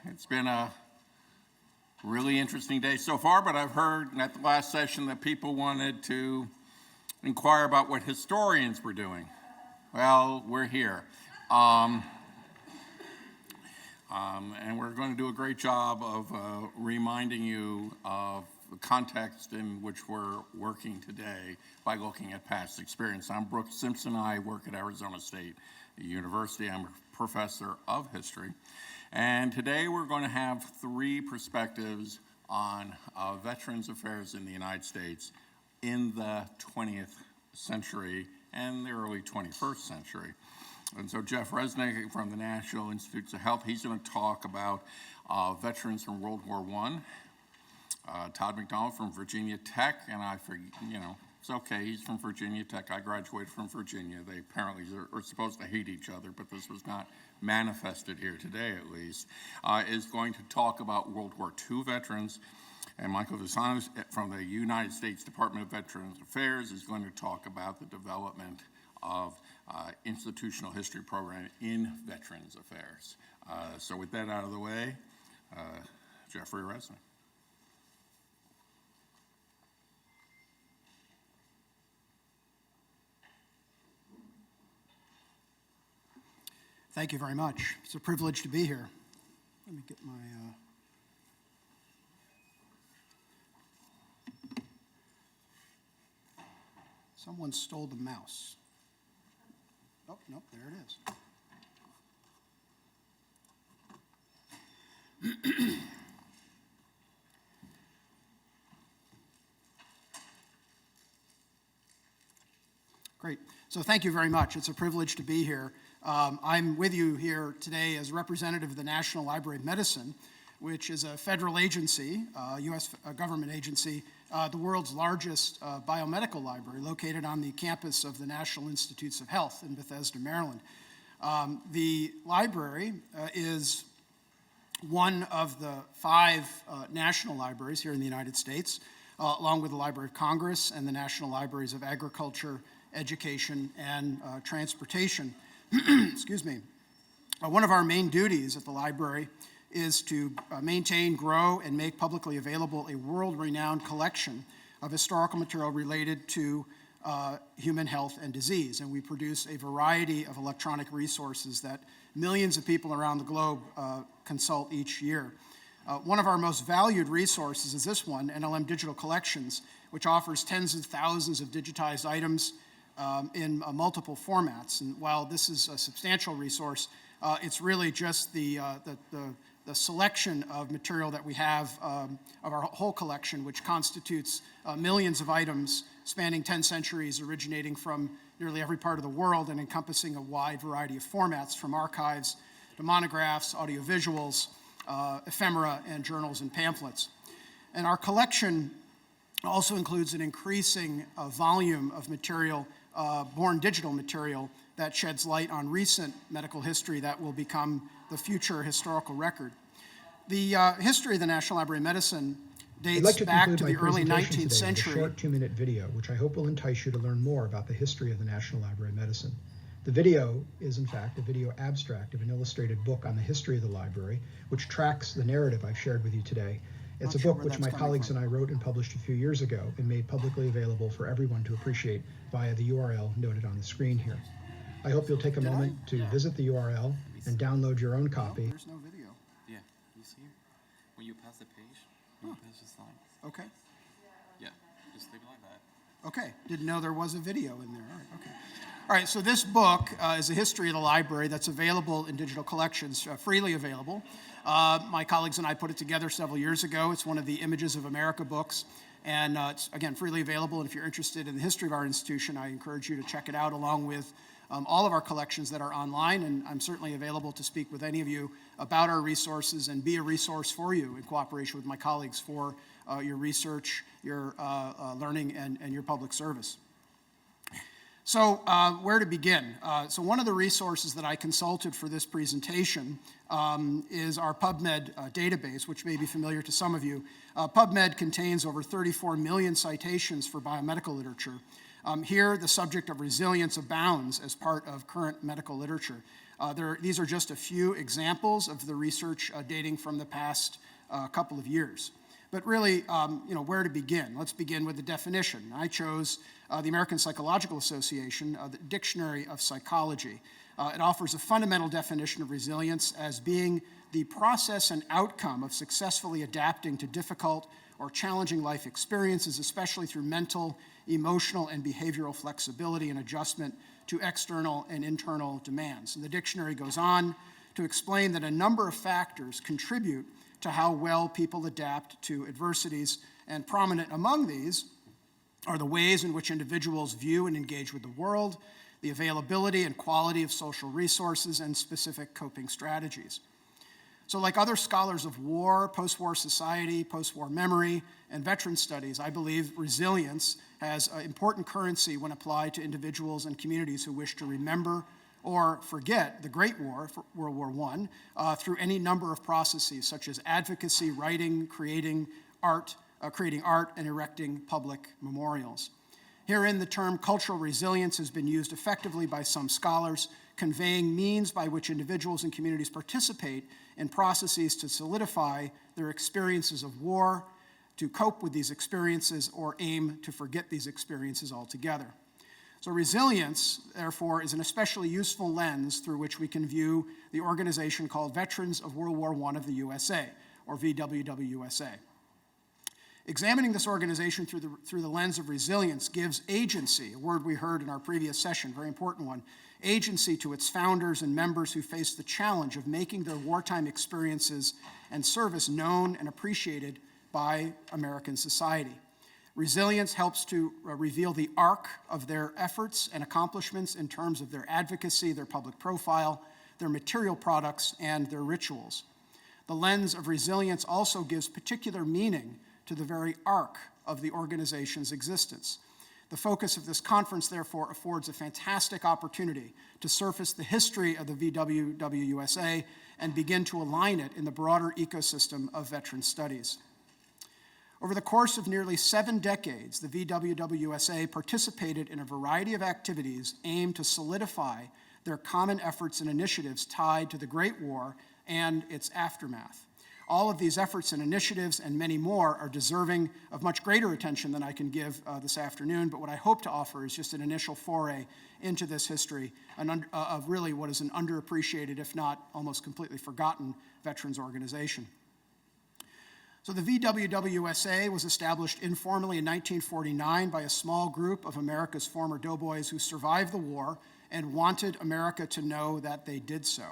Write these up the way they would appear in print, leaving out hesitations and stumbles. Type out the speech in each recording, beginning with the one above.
It's been a really interesting day so far, but I've heard at the last session that people wanted to inquire about what historians were doing. Well, we're here. And we're going to do a great job of reminding you of the context in which we're working today by looking at past experience. I'm Brooke Simpson. I work at Arizona State University. I'm a professor of history. And today we're going to have three perspectives on veterans affairs in the United States in the 20th century and the early 21st century. And so Jeff Reznick from the National Institutes of Health, he's going to talk about veterans from World War I. Todd McDonald from Virginia Tech, and it's okay, he's from Virginia Tech. I graduated from Virginia. They apparently are supposed to hate each other, but this was not manifested here today, at least, is going to talk about World War II veterans. And Michael Visanos from the United States Department of Veterans Affairs is going to talk about the development of institutional history program in Veterans Affairs. So with that out of the way, Jeffrey Reznick. Thank you very much. It's a privilege to be here. Let me get my... Someone stole the mouse. Oh, nope, there it is. Great. So thank you very much. It's a privilege to be here. I'm with you here today as representative of the National Library of Medicine, which is a federal agency, U.S. government agency, the world's largest biomedical library located on the campus of the National Institutes of Health in Bethesda, Maryland. The library is one of the 5 national libraries here in the United States, along with the Library of Congress and the National Libraries of Agriculture, Education, and Transportation. Excuse me. One of our main duties at the library is to maintain, grow, and make publicly available a world-renowned collection of historical material related to human health and disease. And we produce a variety of electronic resources that millions of people around the globe consult each year. One of our most valued resources is this one, NLM Digital Collections, which offers tens of thousands of digitized items in multiple formats. And while this is a substantial resource, it's really just the selection of material that we have of our whole collection, which constitutes millions of items spanning 10 centuries, originating from nearly every part of the world and encompassing a wide variety of formats, from archives to monographs, audiovisuals, ephemera, and journals and pamphlets. And our collection also includes an increasing volume of material, born digital material, that sheds light on recent medical history that will become the future historical record. The history of the National Library of Medicine dates back to the early 19th century. With a short 2-minute video, which I hope will entice you to learn more about the history of the National Library of Medicine. The video is, in fact, a video abstract of an illustrated book on the history of the library, which tracks the narrative I've shared with you today. It's a book which my colleagues and I wrote and published a few years ago and made publicly available for everyone to appreciate via the URL noted on the screen here. I hope you'll take a moment to visit the URL and download your own copy. No, there's no video. Yeah, you see it? When you pass the page, you pass the slides. Okay. Yeah, just leave it like that. Okay, didn't know there was a video in there. All right, okay. All right, so this book is a history of the library that's available in digital collections, freely available. My colleagues and I put it together several years ago. It's one of the Images of America books, and it's, again, freely available. And if you're interested in the history of our institution, I encourage you to check it out, along with all of our collections that are online. And I'm certainly available to speak with any of you about our resources and be a resource for you in cooperation with my colleagues for your research, your learning, and your public service. So where to begin? So one of the resources that I consulted for this presentation is our PubMed database, which may be familiar to some of you. PubMed contains over 34 million citations for biomedical literature. Here, the subject of resilience abounds as part of current medical literature. These are just a few examples of the research dating from the past couple of years. But really, where to begin? Let's begin with the definition. I chose the American Psychological Association, the Dictionary of Psychology. It offers a fundamental definition of resilience as being the process and outcome of successfully adapting to difficult or challenging life experiences, especially through mental, emotional, and behavioral flexibility and adjustment to external and internal demands. And the dictionary goes on to explain that a number of factors contribute to how well people adapt to adversities, and prominent among these are the ways in which individuals view and engage with the world, the availability and quality of social resources, and specific coping strategies. So like other scholars of war, post-war society, post-war memory, and veteran studies, I believe resilience has important currency when applied to individuals and communities who wish to remember or forget the Great War, World War I, through any number of processes such as advocacy, writing, creating art, and erecting public memorials. Herein, the term cultural resilience has been used effectively by some scholars, conveying means by which individuals and communities participate in processes to solidify their experiences of war, to cope with these experiences, or aim to forget these experiences altogether. So resilience, therefore, is an especially useful lens through which we can view the organization called Veterans of World War I of the U.S.A., or WWII. Examining this organization through the lens of resilience gives agency, a word we heard in our previous session, very important one, agency to its founders and members who face the challenge of making their wartime experiences and service known and appreciated by American society. Resilience helps to reveal the arc of their efforts and accomplishments in terms of their advocacy, their public profile, their material products, and their rituals. The lens of resilience also gives particular meaning to the very arc of the organization's existence. The focus of this conference, therefore, affords a fantastic opportunity to surface the history of the WWII and begin to align it in the broader ecosystem of veteran studies. Over the course of nearly 7 decades, the WWII participated in a variety of activities aimed to solidify their common efforts and initiatives tied to the Great War and its aftermath. All of these efforts and initiatives and many more are deserving of much greater attention than I can give this afternoon, but what I hope to offer is just an initial foray into this history of really what is an underappreciated, if not almost completely forgotten, veterans organization. So the WWII was established informally in 1949 by a small group of America's former doughboys who survived the war and wanted America to know that they did so.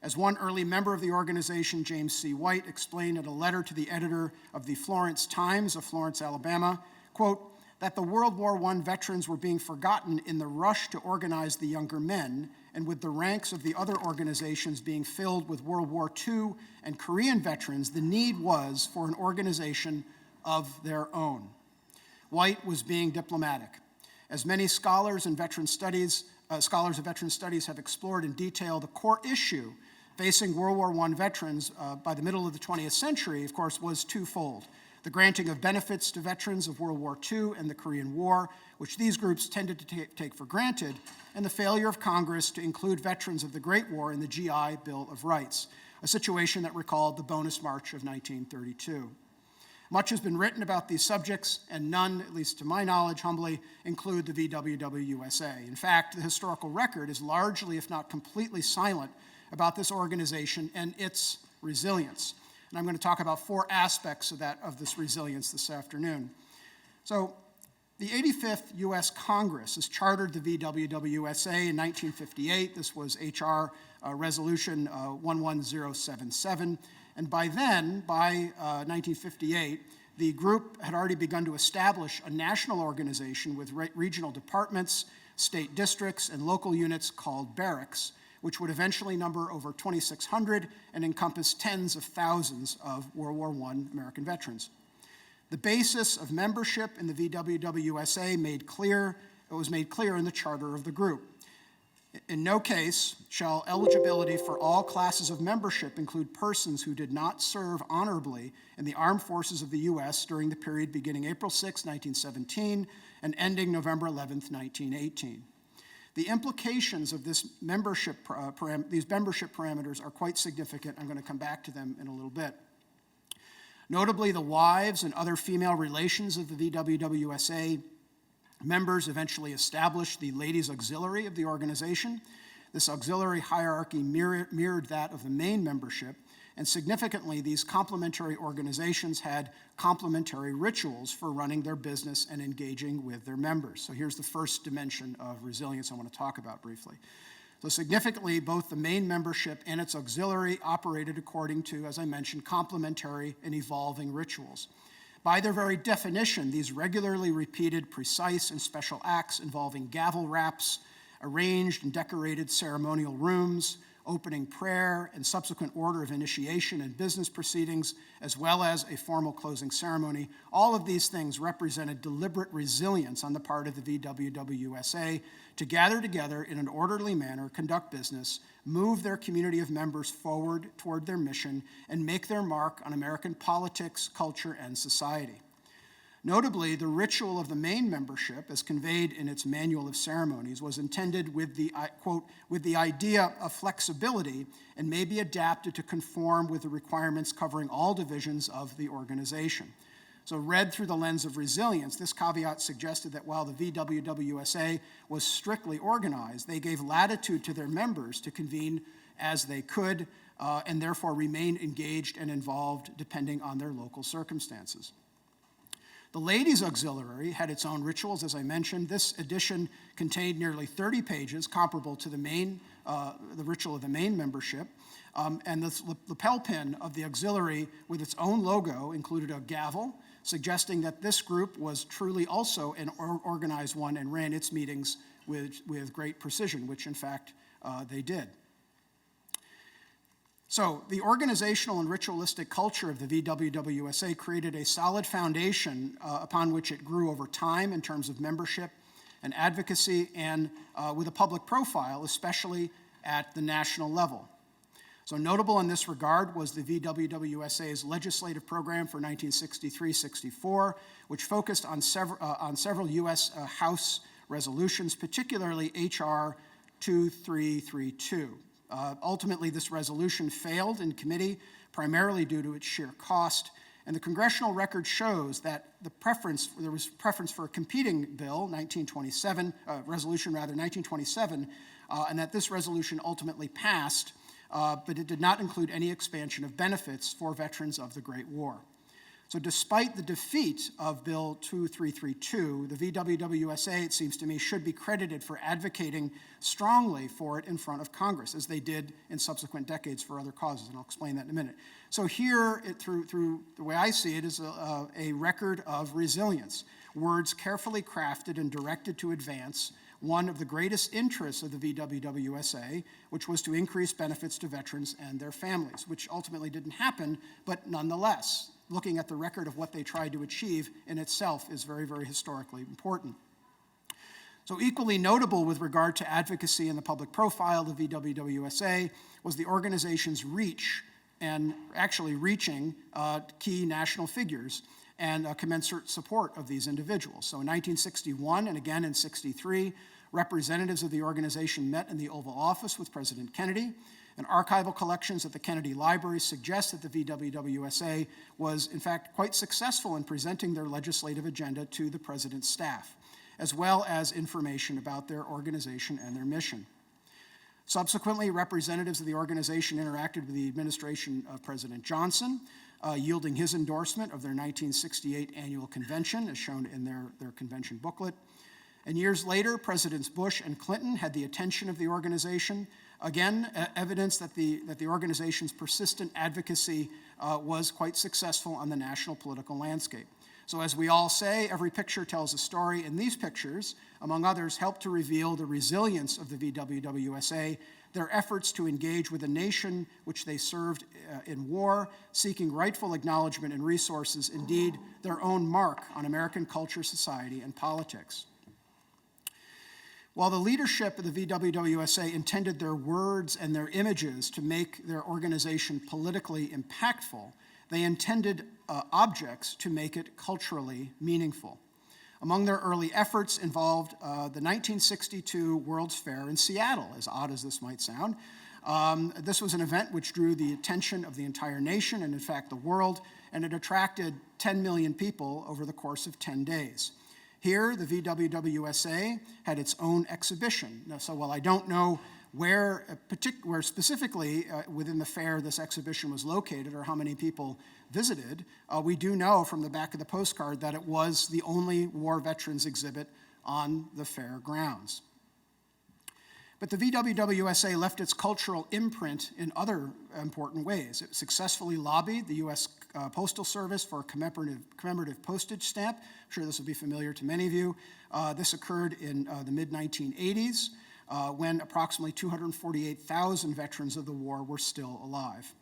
As one early member of the organization, James C. White, explained in a letter to the editor of the Florence Times of Florence, Alabama, quote, that the World War I veterans were being forgotten in the rush to organize the younger men, and with the ranks of the other organizations being filled with World War II and Korean veterans, the need was for an organization of their own. White was being diplomatic. As many scholars of veteran studies have explored in detail, the core issue facing World War I veterans by the middle of the 20th century, of course, was twofold. The granting of benefits to veterans of World War II and the Korean War, which these groups tended to take for granted, and the failure of Congress to include veterans of the Great War in the GI Bill of Rights, a situation that recalled the Bonus March of 1932. Much has been written about these subjects, and none, at least to my knowledge, humbly, include the WWII. In fact, the historical record is largely, if not completely, silent about this organization and its resilience. And I'm going to talk about 4 aspects of this resilience this afternoon. So, the 85th U.S. Congress has chartered the WWII in 1958. This was H.R. Resolution 11077. And by then, by 1958, the group had already begun to establish a national organization with regional departments, state districts, and local units called barracks, which would eventually number over 2,600 and encompass tens of thousands of World War I American veterans. The basis of membership in the WWII was made clear in the charter of the group. In no case shall eligibility for all classes of membership include persons who did not serve honorably in the armed forces of the U.S. during the period beginning April 6, 1917, and ending November 11, 1918. The implications of this these membership parameters are quite significant. I'm going to come back to them in a little bit. Notably, the wives and other female relations of the WWII members eventually established the Ladies' Auxiliary of the organization. This auxiliary hierarchy mirrored that of the main membership, and significantly, these complementary organizations had complementary rituals for running their business and engaging with their members. So here's the first dimension of resilience I want to talk about briefly. So significantly, both the main membership and its auxiliary operated according to, as I mentioned, complementary and evolving rituals. By their very definition, these regularly repeated, precise, and special acts involving gavel raps, arranged and decorated ceremonial rooms, opening prayer, and subsequent order of initiation and business proceedings, as well as a formal closing ceremony. All of these things represented deliberate resilience on the part of the WWII to gather together in an orderly manner, conduct business, move their community of members forward toward their mission, and make their mark on American politics, culture, and society. Notably, the ritual of the main membership, as conveyed in its manual of ceremonies, was intended with the, quote, with the idea of flexibility and may be adapted to conform with the requirements covering all divisions of the organization. So read through the lens of resilience, this caveat suggested that while the WWII was strictly organized, they gave latitude to their members to convene as they could and therefore remain engaged and involved depending on their local circumstances. The Ladies' Auxiliary had its own rituals, as I mentioned. This edition contained nearly 30 pages, comparable to the ritual of the main membership. And the lapel pin of the auxiliary with its own logo included a gavel, suggesting that this group was truly also an organized one and ran its meetings with great precision, which in fact they did. So the organizational and ritualistic culture of the WWII created a solid foundation upon which it grew over time in terms of membership and advocacy and with a public profile, especially at the national level. So notable in this regard was the WWII's legislative program for 1963-64, which focused on several U.S. House resolutions, particularly H.R. 2332. Ultimately, this resolution failed in committee, primarily due to its sheer cost, and the congressional record shows that there was preference for a competing bill, 1927, and that this resolution ultimately passed, but it did not include any expansion of benefits for veterans of the Great War. So despite the defeat of Bill 2332, the WWII, it seems to me, should be credited for advocating strongly for it in front of Congress, as they did in subsequent decades for other causes, and I'll explain that in a minute. So here, through the way I see it, is a record of resilience, words carefully crafted and directed to advance one of the greatest interests of the WWII, which was to increase benefits to veterans and their families, which ultimately didn't happen, but nonetheless, looking at the record of what they tried to achieve in itself is very, very historically important. So equally notable with regard to advocacy and the public profile of the WWII was the organization's reach and actually reaching key national figures and commensurate support of these individuals. So in 1961 and again in 63, representatives of the organization met in the Oval Office with President Kennedy, and archival collections at the Kennedy Library suggest that the WWII was, in fact, quite successful in presenting their legislative agenda to the president's staff, as well as information about their organization and their mission. Subsequently, representatives of the organization interacted with the administration of President Johnson, yielding his endorsement of their 1968 annual convention, as shown in their convention booklet. And years later, Presidents Bush and Clinton had the attention of the organization. Again, evidence that the organization's persistent advocacy was quite successful on the national political landscape. So as we all say, every picture tells a story, and these pictures, among others, help to reveal the resilience of the WWII, their efforts to engage with a nation which they served in war, seeking rightful acknowledgement and resources, indeed, their own mark on American culture, society, and politics. While the leadership of the WWII intended their words and their images to make their organization politically impactful, they intended objects to make it culturally meaningful. Among their early efforts involved the 1962 World's Fair in Seattle, as odd as this might sound. This was an event which drew the attention of the entire nation and, in fact, the world, and it attracted 10 million people over the course of 10 days. Here, the WWII had its own exhibition. Now, so while I don't know where specifically within the fair this exhibition was located or how many people visited, we do know from the back of the postcard that it was the only war veterans exhibit on the fair grounds. But the WWII left its cultural imprint in other important ways. It successfully lobbied the U.S. Postal Service for a commemorative postage stamp. I'm sure this will be familiar to many of you. This occurred in the mid-1980s when approximately 248,000 veterans of the war were still alive.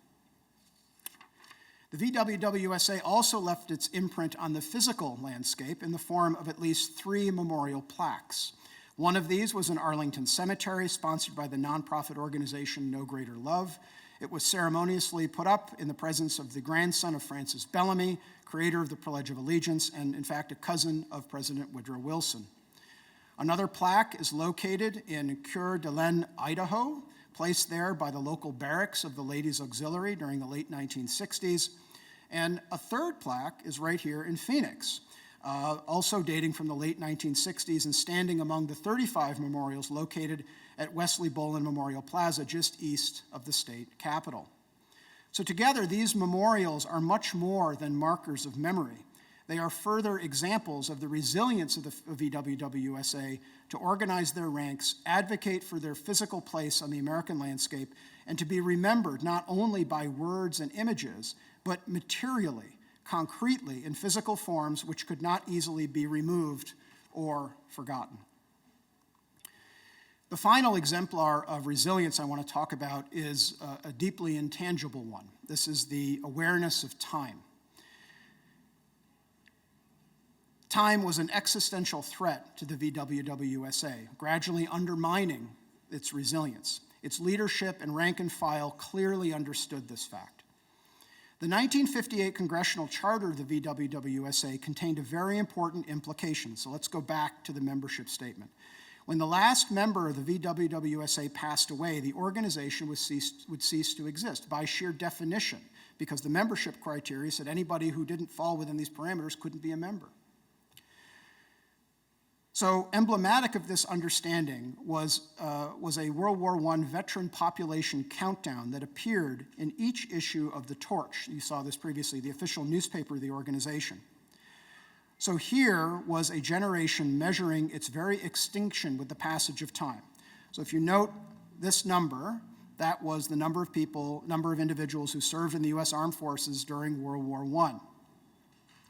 The WWII also left its imprint on the physical landscape in the form of at least 3 memorial plaques. One of these was in Arlington Cemetery, sponsored by the nonprofit organization No Greater Love. It was ceremoniously put up in the presence of the grandson of Francis Bellamy, creator of the Pledge of Allegiance, and in fact a cousin of President Woodrow Wilson. Another plaque is located in Coeur d'Alene, Idaho, placed there by the local barracks of the Ladies Auxiliary during the late 1960s. And a third plaque is right here in Phoenix, also dating from the late 1960s and standing among the 35 memorials located at Wesley Bolin Memorial Plaza, just east of the state capitol. So together, these memorials are much more than markers of memory. They are further examples of the resilience of the WWII to organize their ranks, advocate for their physical place on the American landscape, and to be remembered not only by words and images, but materially, concretely, in physical forms which could not easily be removed or forgotten. The final exemplar of resilience I want to talk about is a deeply intangible one. This is the awareness of time. Time was an existential threat to the WWII, gradually undermining its resilience. Its leadership and rank and file clearly understood this fact. The 1958 Congressional Charter of the WWII contained a very important implication, so let's go back to the membership statement. When the last member of the WWII passed away, the organization would cease to exist by sheer definition, because the membership criteria said anybody who didn't fall within these parameters couldn't be a member. So emblematic of this understanding was a World War I veteran population countdown that appeared in each issue of The Torch. You saw this previously, the official newspaper of the organization. So here was a generation measuring its very extinction with the passage of time. So if you note this number, that was the number of individuals who served in the U.S. Armed Forces during World War I.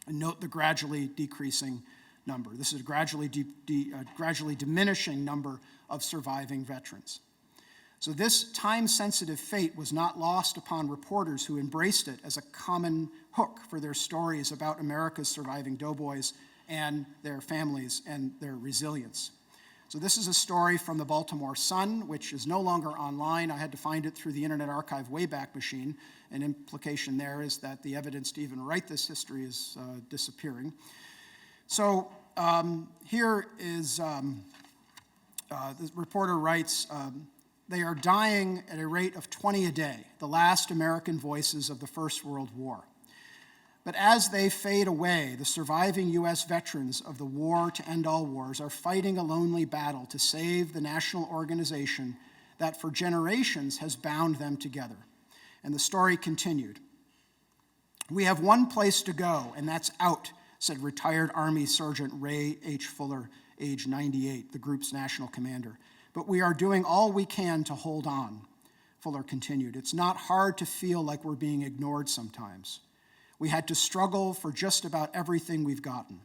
And note the gradually decreasing number. This is a gradually diminishing number of surviving veterans. So this time-sensitive fate was not lost upon reporters who embraced it as a common hook for their stories about America's surviving doughboys and their families and their resilience. So this is a story from the Baltimore Sun, which is no longer online. I had to find it through the Internet Archive Wayback Machine. An implication there is that the evidence to even write this history is disappearing. So here is, the reporter writes, they are dying at a rate of 20 a day, the last American voices of the First World War. But as they fade away, the surviving U.S. veterans of the war to end all wars are fighting a lonely battle to save the national organization that for generations has bound them together. And the story continued. We have one place to go, and that's out, said retired Army Sergeant Ray H. Fuller, age 98, the group's national commander. But we are doing all we can to hold on, Fuller continued. It's not hard to feel like we're being ignored sometimes. We had to struggle for just about everything we've gotten.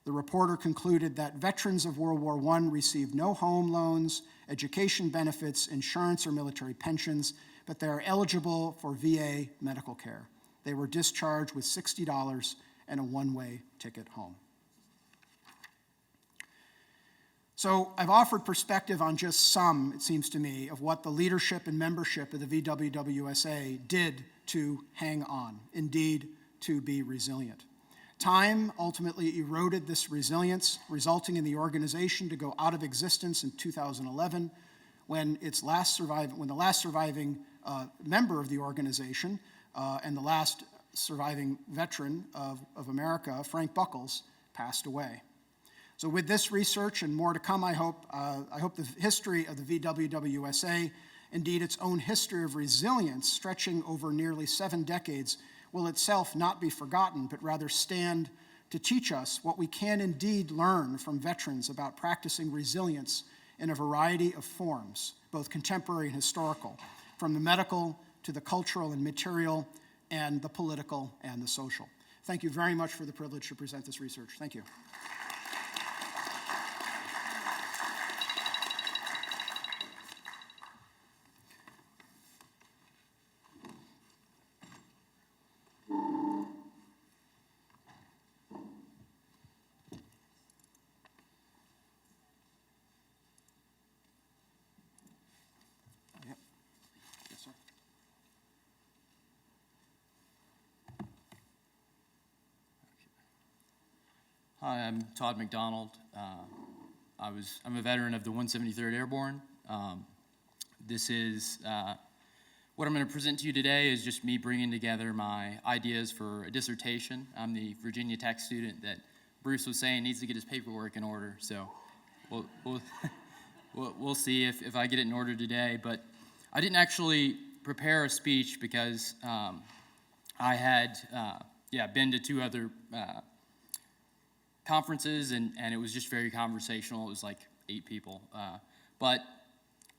The reporter concluded that veterans of World War I received no home loans, education benefits, insurance, or military pensions, but they are eligible for VA medical care. They were discharged with $60 and a one-way ticket home. So I've offered perspective on just some, it seems to me, of what the leadership and membership of the WWII did to hang on, indeed, to be resilient. Time ultimately eroded this resilience, resulting in the organization to go out of existence in 2011, when the last surviving member of the organization and the last surviving veteran of America, Frank Buckles, passed away. So with this research and more to come, I hope the history of the WWII, indeed its own history of resilience stretching over nearly 7 decades, will itself not be forgotten, but rather stand to teach us what we can indeed learn from veterans about practicing resilience in a variety of forms, both contemporary and historical, from the medical to the cultural and material, and the political and the social. Thank you very much for the privilege to present this research. Thank you. Yep. Yes, sir. Hi, I'm Todd McDonald. I'm a veteran of the 173rd Airborne. This is what I'm going to present to you today is just me bringing together my ideas for a dissertation. I'm the Virginia Tech student that Bruce was saying needs to get his paperwork in order. So we'll see if I get it in order today. But I didn't actually prepare a speech because I had been to 2 other conferences, and it was just very conversational. It was like 8 people. But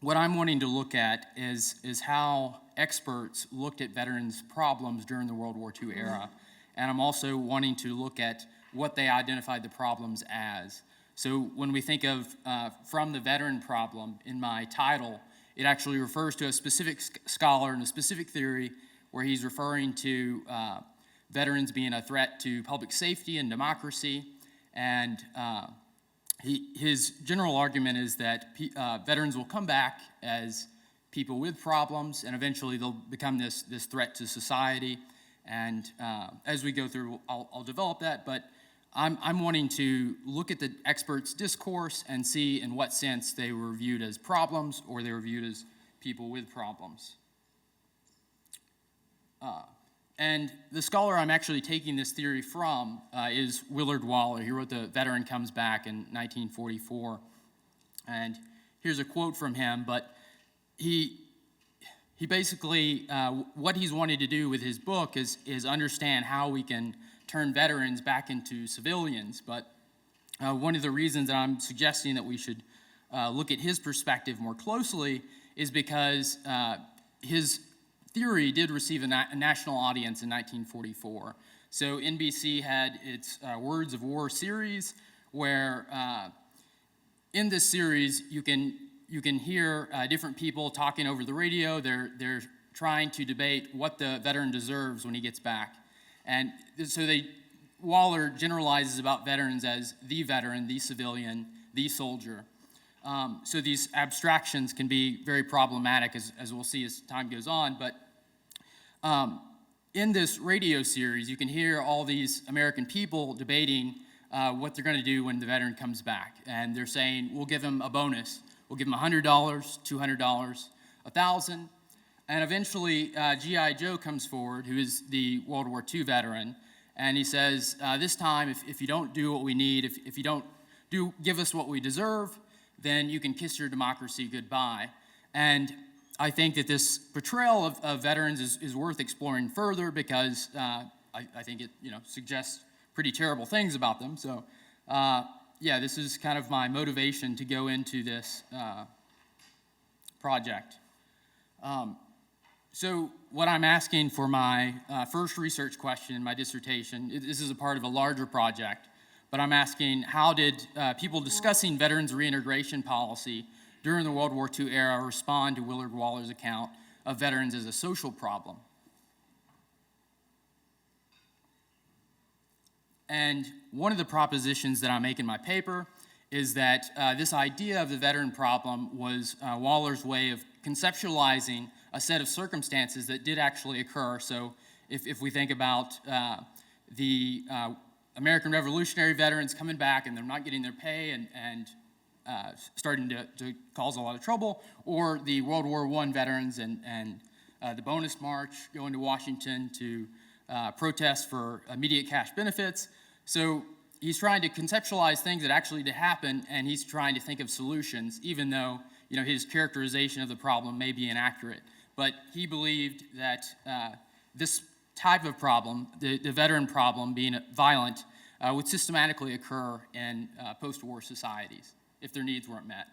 what I'm wanting to look at is how experts looked at veterans' problems during the World War II era. And I'm also wanting to look at what they identified the problems as. So when we think of from the veteran problem in my title, it actually refers to a specific scholar and a specific theory where he's referring to veterans being a threat to public safety and democracy. And his general argument is that veterans will come back as people with problems, and eventually they'll become this threat to society. And as we go through, I'll develop that, but I'm wanting to look at the experts' discourse and see in what sense they were viewed as problems or they were viewed as people with problems. And the scholar I'm actually taking this theory from is Willard Waller. He wrote The Veteran Comes Back in 1944. And here's a quote from him, but he basically, what he's wanted to do with his book is understand how we can turn veterans back into civilians. But one of the reasons that I'm suggesting that we should look at his perspective more closely is because his theory did receive a national audience in 1944. So NBC had its Words of War series, where in this series you can hear different people talking over the radio. They're trying to debate what the veteran deserves when he gets back, and so Waller generalizes about veterans as the veteran, the civilian, the soldier. So these abstractions can be very problematic, as we'll see as time goes on. But in this radio series, you can hear all these American people debating what they're going to do when the veteran comes back. And they're saying, we'll give him a bonus. We'll give him $100, $200, $1,000. And eventually, G.I. Joe comes forward, who is the World War II veteran. And he says, this time, if you don't do what we need, if you don't give us what we deserve, then you can kiss your democracy goodbye. And I think that this portrayal of veterans is worth exploring further because I think it suggests pretty terrible things about them. So this is kind of my motivation to go into this project. So what I'm asking for my first research question in my dissertation, this is a part of a larger project, but I'm asking how did people discussing veterans reintegration policy during the World War II era respond to Willard Waller's account of veterans as a social problem? And one of the propositions that I make in my paper is that this idea of the veteran problem was Waller's way of conceptualizing a set of circumstances that did actually occur. So if we think about the American Revolutionary veterans coming back and they're not getting their pay and starting to cause a lot of trouble, or the World War I veterans and the bonus march going to Washington to protest for immediate cash benefits. So he's trying to conceptualize things that actually did happen, and he's trying to think of solutions, even though his characterization of the problem may be inaccurate. But he believed that this type of problem, the veteran problem being violent, would systematically occur in post-war societies if their needs weren't met.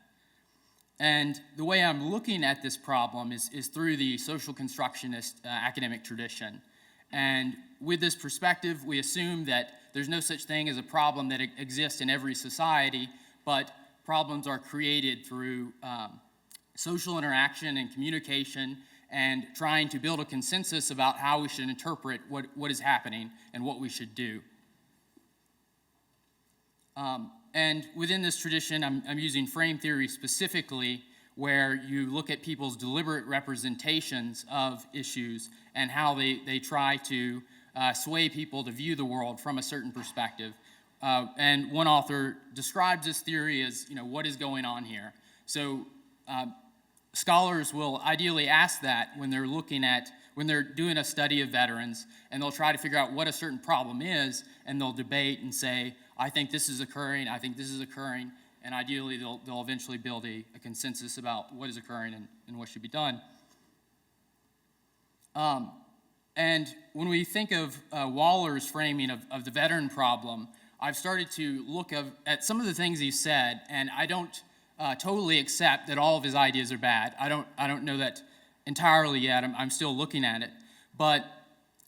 And the way I'm looking at this problem is through the social constructionist academic tradition. And with this perspective, we assume that there's no such thing as a problem that exists in every society, but problems are created through social interaction and communication and trying to build a consensus about how we should interpret what is happening and what we should do. And within this tradition, I'm using frame theory specifically, where you look at people's deliberate representations of issues and how they try to sway people to view the world from a certain perspective. And one author describes this theory as, what is going on here? So scholars will ideally ask that when they're doing a study of veterans, and they'll try to figure out what a certain problem is, and they'll debate and say, I think this is occurring, I think this is occurring, and ideally they'll eventually build a consensus about what is occurring and what should be done. And when we think of Waller's framing of the veteran problem, I've started to look at some of the things he said, and I don't totally accept that all of his ideas are bad. I don't know that entirely yet. I'm still looking at it. But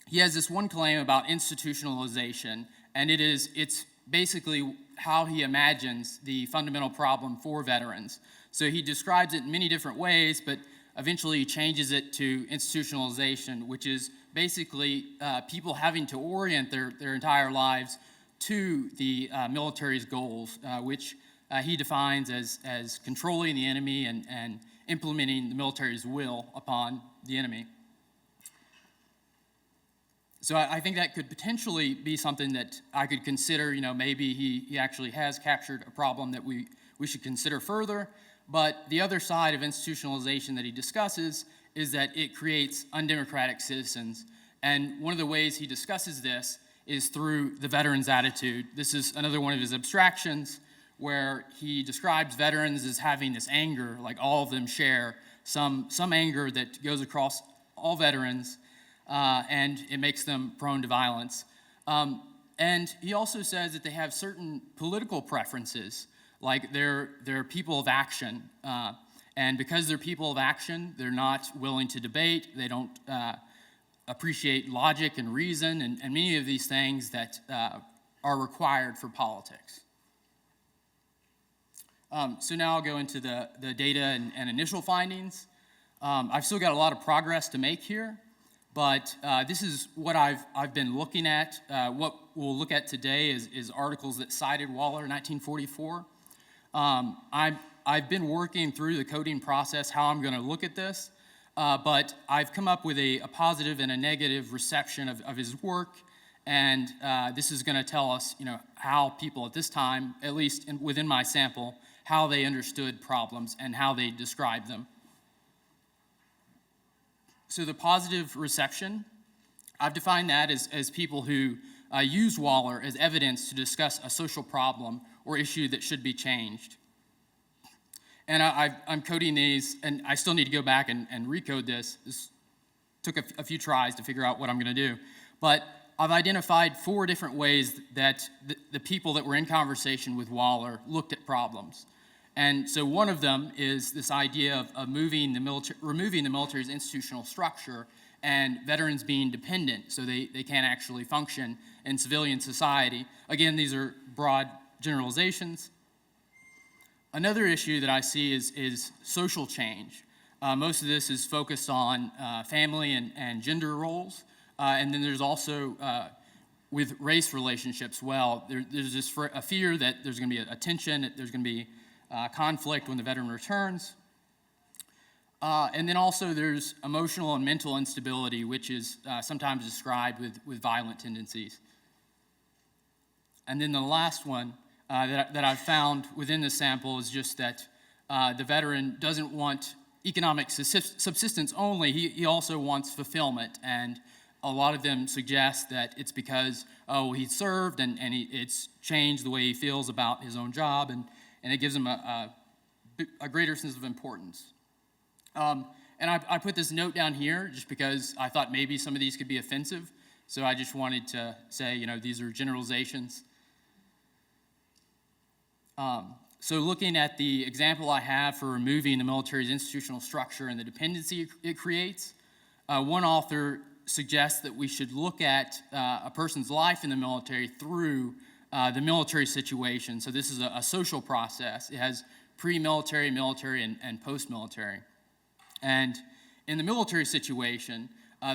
he has this one claim about institutionalization, and it's basically how he imagines the fundamental problem for veterans. So he describes it in many different ways, but eventually he changes it to institutionalization, which is basically people having to orient their entire lives to the military's goals, which he defines as controlling the enemy and implementing the military's will upon the enemy. So I think that could potentially be something that I could consider, maybe he actually has captured a problem that we should consider further. But the other side of institutionalization that he discusses is that it creates undemocratic citizens. And one of the ways he discusses this is through the veteran's attitude. This is another one of his abstractions, where he describes veterans as having this anger, like all of them share some anger that goes across all veterans, and it makes them prone to violence. And he also says that they have certain political preferences, like they're people of action. And because they're people of action, they're not willing to debate, they don't appreciate logic and reason, and many of these things that are required for politics. So now I'll go into the data and initial findings. I've still got a lot of progress to make here, but this is what I've been looking at. What we'll look at today is articles that cited Waller in 1944. I've been working through the coding process, how I'm going to look at this, but I've come up with a positive and a negative reception of his work, and this is going to tell us, how people at this time, at least within my sample, how they understood problems and how they described them. So the positive reception, I've defined that as people who use Waller as evidence to discuss a social problem or issue that should be changed. And I'm coding these, and I still need to go back and recode this. This took a few tries to figure out what I'm going to do. But I've identified 4 different ways that the people that were in conversation with Waller looked at problems. And so one of them is this idea of removing the military's institutional structure and veterans being dependent, so they can't actually function in civilian society. Again, these are broad generalizations. Another issue that I see is social change. Most of this is focused on family and gender roles. And then there's also, with race relationships, there's this a fear that there's going to be a tension, that there's going to be conflict when the veteran returns. And then also there's emotional and mental instability, which is sometimes described with violent tendencies. And then the last one that I've found within the sample is just that the veteran doesn't want economic subsistence only, he also wants fulfillment. And a lot of them suggest that it's because, oh, he served and it's changed the way he feels about his own job, and it gives him a greater sense of importance. And I put this note down here just because I thought maybe some of these could be offensive. So I just wanted to say, these are generalizations. So looking at the example I have for removing the military's institutional structure and the dependency it creates, one author suggests that we should look at a person's life in the military through the military situation. So this is a social process. It has pre-military, military, and post-military. And in the military situation,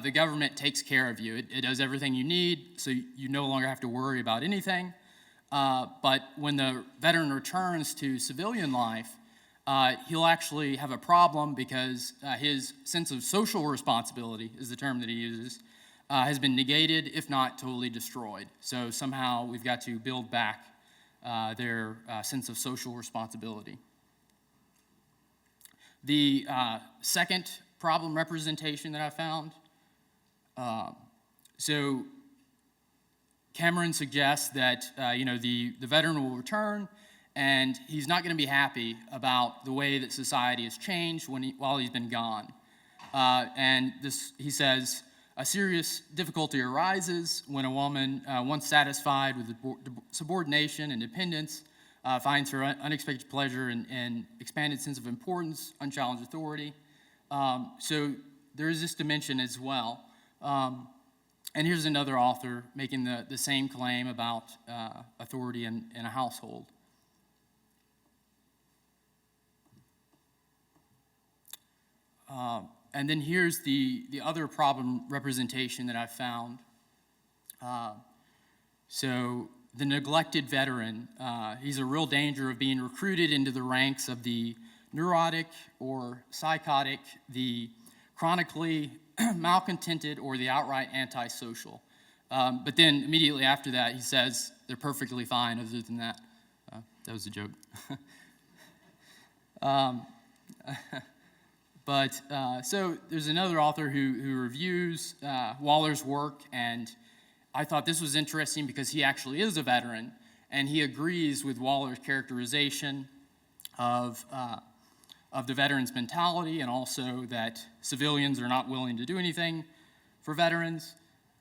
the government takes care of you. It does everything you need, so you no longer have to worry about anything. But when the veteran returns to civilian life, he'll actually have a problem because his sense of social responsibility, is the term that he uses, has been negated, if not totally destroyed. So somehow we've got to build back their sense of social responsibility. The second problem representation that I found, so Cameron suggests that the veteran will return, and he's not going to be happy about the way that society has changed while he's been gone. And he says, a serious difficulty arises when a woman, once satisfied with subordination and dependence, finds her unexpected pleasure and expanded sense of importance, unchallenged authority. So there is this dimension as well. And here's another author making the same claim about authority in a household. And then here's the other problem representation that I found. So the neglected veteran, he's a real danger of being recruited into the ranks of the neurotic or psychotic, the chronically malcontented, or the outright antisocial. But then immediately after that, he says they're perfectly fine other than that. That was a joke. So there's another author who reviews Waller's work, and I thought this was interesting because he actually is a veteran, and he agrees with Waller's characterization of the veteran's mentality, and also that civilians are not willing to do anything for veterans.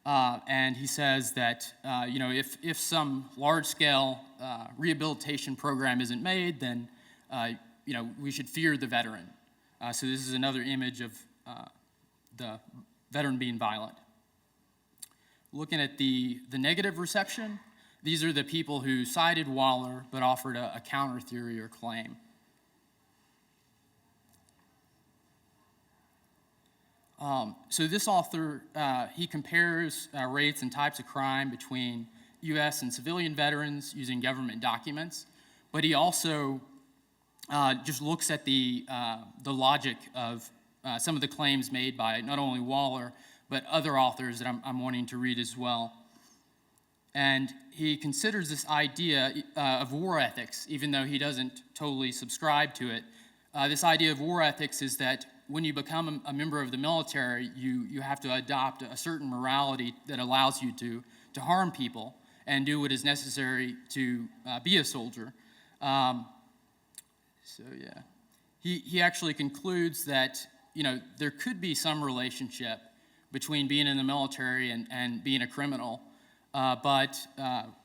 And he says that if some large-scale rehabilitation program isn't made, then we should fear the veteran. So this is another image of the veteran being violent. Looking at the negative reception, these are the people who cited Waller but offered a counter theory or claim. So this author, he compares rates and types of crime between U.S. and civilian veterans using government documents, but he also just looks at the logic of some of the claims made by not only Waller, but other authors that I'm wanting to read as well. And he considers this idea of war ethics, even though he doesn't totally subscribe to it. This idea of war ethics is that when you become a member of the military, you have to adopt a certain morality that allows you to harm people and do what is necessary to be a soldier. He actually concludes that there could be some relationship between being in the military and being a criminal, but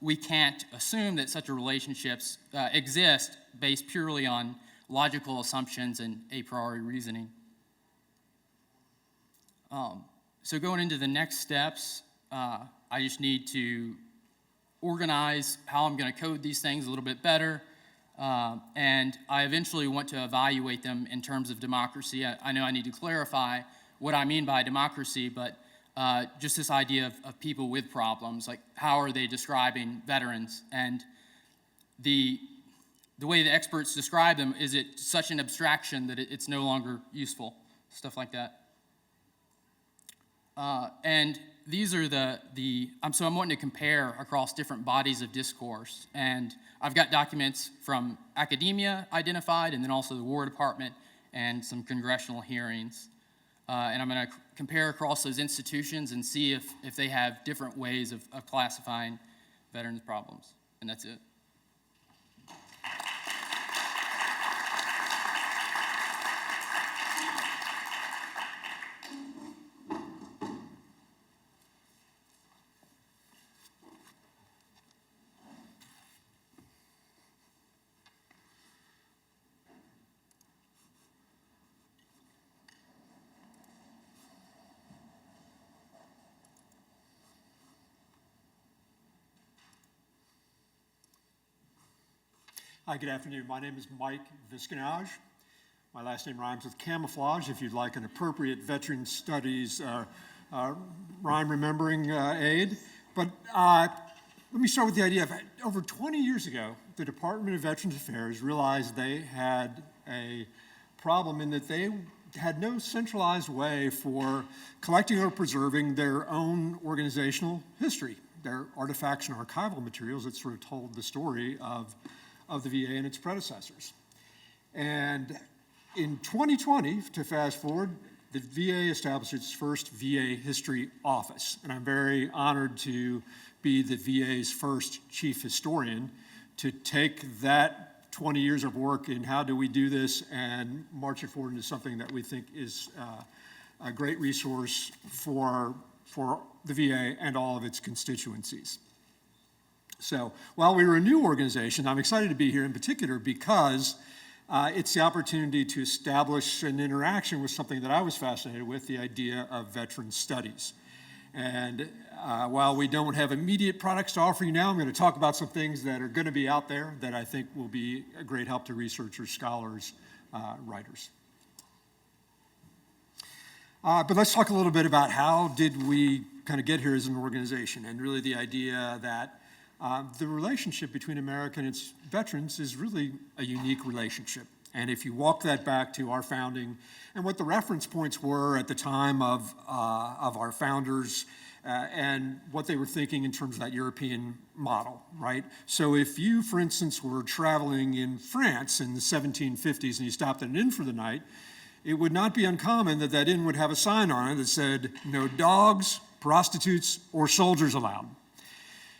we can't assume that such a relationships exist based purely on logical assumptions and a priori reasoning. So going into the next steps, I just need to organize how I'm going to code these things a little bit better. And I eventually want to evaluate them in terms of democracy. I know I need to clarify what I mean by democracy, but just this idea of people with problems, like how are they describing veterans? And the way the experts describe them, is it such an abstraction that it's no longer useful? Stuff like that. And these are so I'm wanting to compare across different bodies of discourse. And I've got documents from academia identified, and then also the War Department and some congressional hearings. And I'm going to compare across those institutions and see if they have different ways of classifying veterans' problems. And that's it. Hi, good afternoon. My name is Mike Visconage. My last name rhymes with camouflage, if you'd like an appropriate veteran studies rhyme remembering aid. But let me start with the idea of over 20 years ago, the Department of Veterans Affairs realized they had a problem in that they had no centralized way for collecting or preserving their own organizational history, their artifacts and archival materials that sort of told the story of the VA and its predecessors. And in 2020, to fast forward, the VA established its first VA History Office. And I'm very honored to be the VA's first chief historian to take that 20 years of work in how do we do this and march it forward into something that we think is a great resource for the VA and all of its constituencies. So while we were a new organization, I'm excited to be here in particular because it's the opportunity to establish an interaction with something that I was fascinated with, the idea of veteran studies. And while we don't have immediate products to offer you now, I'm going to talk about some things that are going to be out there that I think will be a great help to researchers, scholars, writers. But let's talk a little bit about how did we kind of get here as an organization, and really the idea that the relationship between America and its veterans is really a unique relationship. And if you walk that back to our founding and what the reference points were at the time of our founders and what they were thinking in terms of that European model, right? So if you, for instance, were traveling in France in the 1750s and you stopped at an inn for the night, it would not be uncommon that that inn would have a sign on it that said, "No dogs, prostitutes, or soldiers allowed."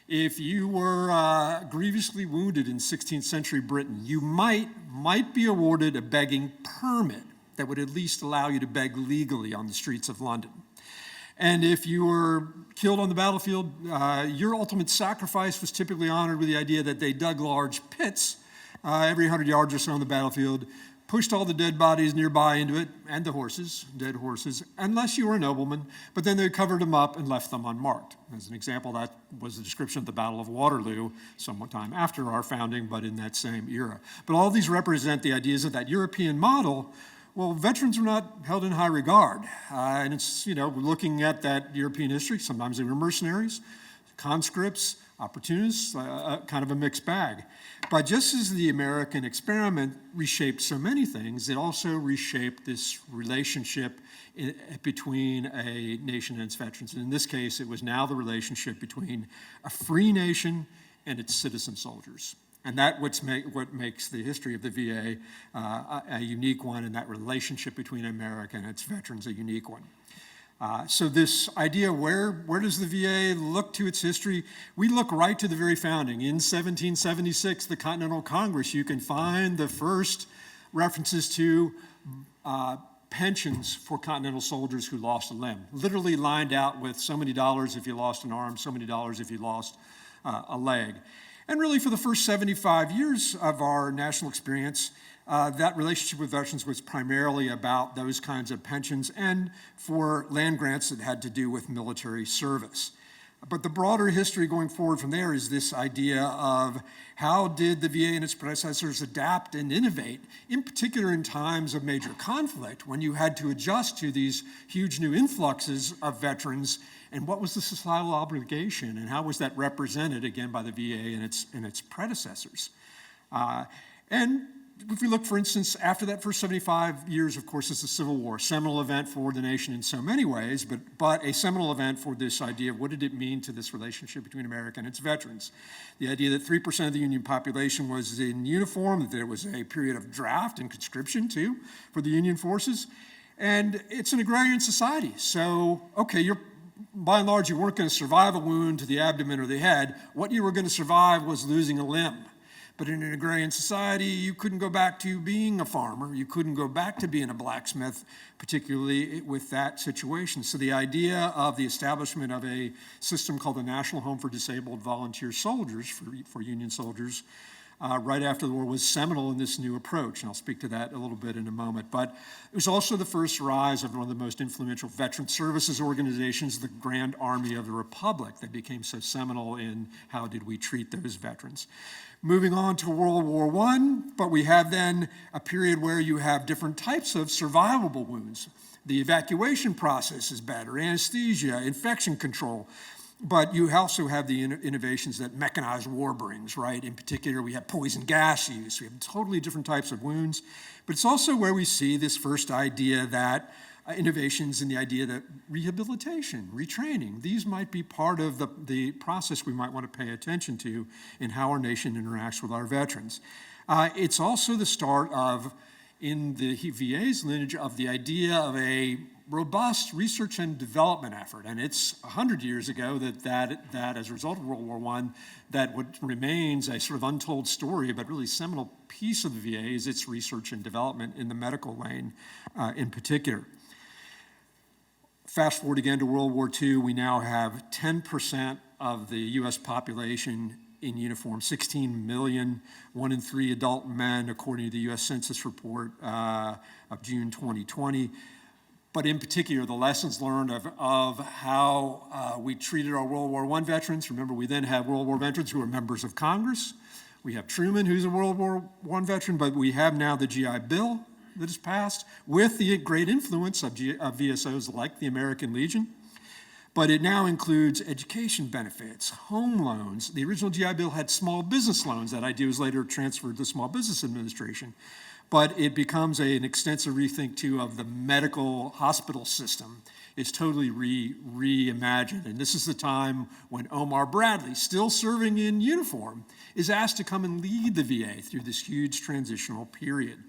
If you were grievously wounded in 16th century Britain, you might be awarded a begging permit that would at least allow you to beg legally on the streets of London. And if you were killed on the battlefield, your ultimate sacrifice was typically honored with the idea that they dug large pits every 100 yards or so on the battlefield, pushed all the dead bodies nearby into it, and the horses, dead horses, unless you were a nobleman, but then they covered them up and left them unmarked. As an example, that was the description of the Battle of Waterloo, somewhat time after our founding, but in that same era. But all these represent the ideas of that European model. Well, veterans are not held in high regard. And it's, looking at that European history, sometimes they were mercenaries, conscripts, opportunists, kind of a mixed bag. But just as the American experiment reshaped so many things, it also reshaped this relationship between a nation and its veterans. And in this case, it was now the relationship between a free nation and its citizen soldiers. And that's what makes the history of the VA a unique one, and that relationship between America and its veterans a unique one. So this idea, where does the VA look to its history? We look right to the very founding. In 1776, the Continental Congress, you can find the first references to pensions for Continental soldiers who lost a limb, literally lined out with so many dollars if you lost an arm, so many dollars if you lost a leg. And really for the first 75 years of our national experience, that relationship with veterans was primarily about those kinds of pensions and for land grants that had to do with military service. But the broader history going forward from there is this idea of how did the VA and its predecessors adapt and innovate, in particular in times of major conflict, when you had to adjust to these huge new influxes of veterans, and what was the societal obligation, and how was that represented, again, by the VA and its predecessors. And if we look, for instance, after that first 75 years, of course, it's the Civil War, seminal event for the nation in so many ways, but a seminal event for this idea of what did it mean to this relationship between America and its veterans. The idea that 3% of the Union population was in uniform, that there was a period of draft and conscription, too, for the Union forces. And it's an agrarian society. So, okay, by and large, you weren't going to survive a wound to the abdomen or the head. What you were going to survive was losing a limb. But in an agrarian society, you couldn't go back to being a farmer. You couldn't go back to being a blacksmith, particularly with that situation. So the idea of the establishment of a system called the National Home for Disabled Volunteer Soldiers, for Union soldiers, right after the war was seminal in this new approach, and I'll speak to that a little bit in a moment. But it was also the first rise of one of the most influential veteran services organizations, the Grand Army of the Republic, that became so seminal in how did we treat those veterans. Moving on to World War I, but we have then a period where you have different types of survivable wounds. The evacuation process is better, anesthesia, infection control. But you also have the innovations that mechanized war brings, right? In particular, we have poison gas use. We have totally different types of wounds. But it's also where we see this first idea that innovations in the idea that rehabilitation, retraining, these might be part of the process we might want to pay attention to in how our nation interacts with our veterans. It's also the start of, in the VA's lineage, of the idea of a robust research and development effort. And it's 100 years ago that as a result of World War I, that what remains a sort of untold story, but really seminal piece of the VA is its research and development in the medical lane in particular. Fast forward again to World War II, we now have 10% of the U.S. population in uniform, 16 million, 1 in 3 adult men, according to the U.S. Census report of June 2020. But in particular, the lessons learned of how we treated our World War I veterans. Remember, we then have World War veterans who are members of Congress. We have Truman, who's a World War I veteran, but we have now the GI Bill that is passed with the great influence of VSOs like the American Legion. But it now includes education benefits, home loans. The original GI Bill had small business loans. That idea was later transferred to the Small Business Administration. But it becomes an extensive rethink, too, of the medical hospital system. It's totally reimagined. And this is the time when Omar Bradley, still serving in uniform, is asked to come and lead the VA through this huge transitional period.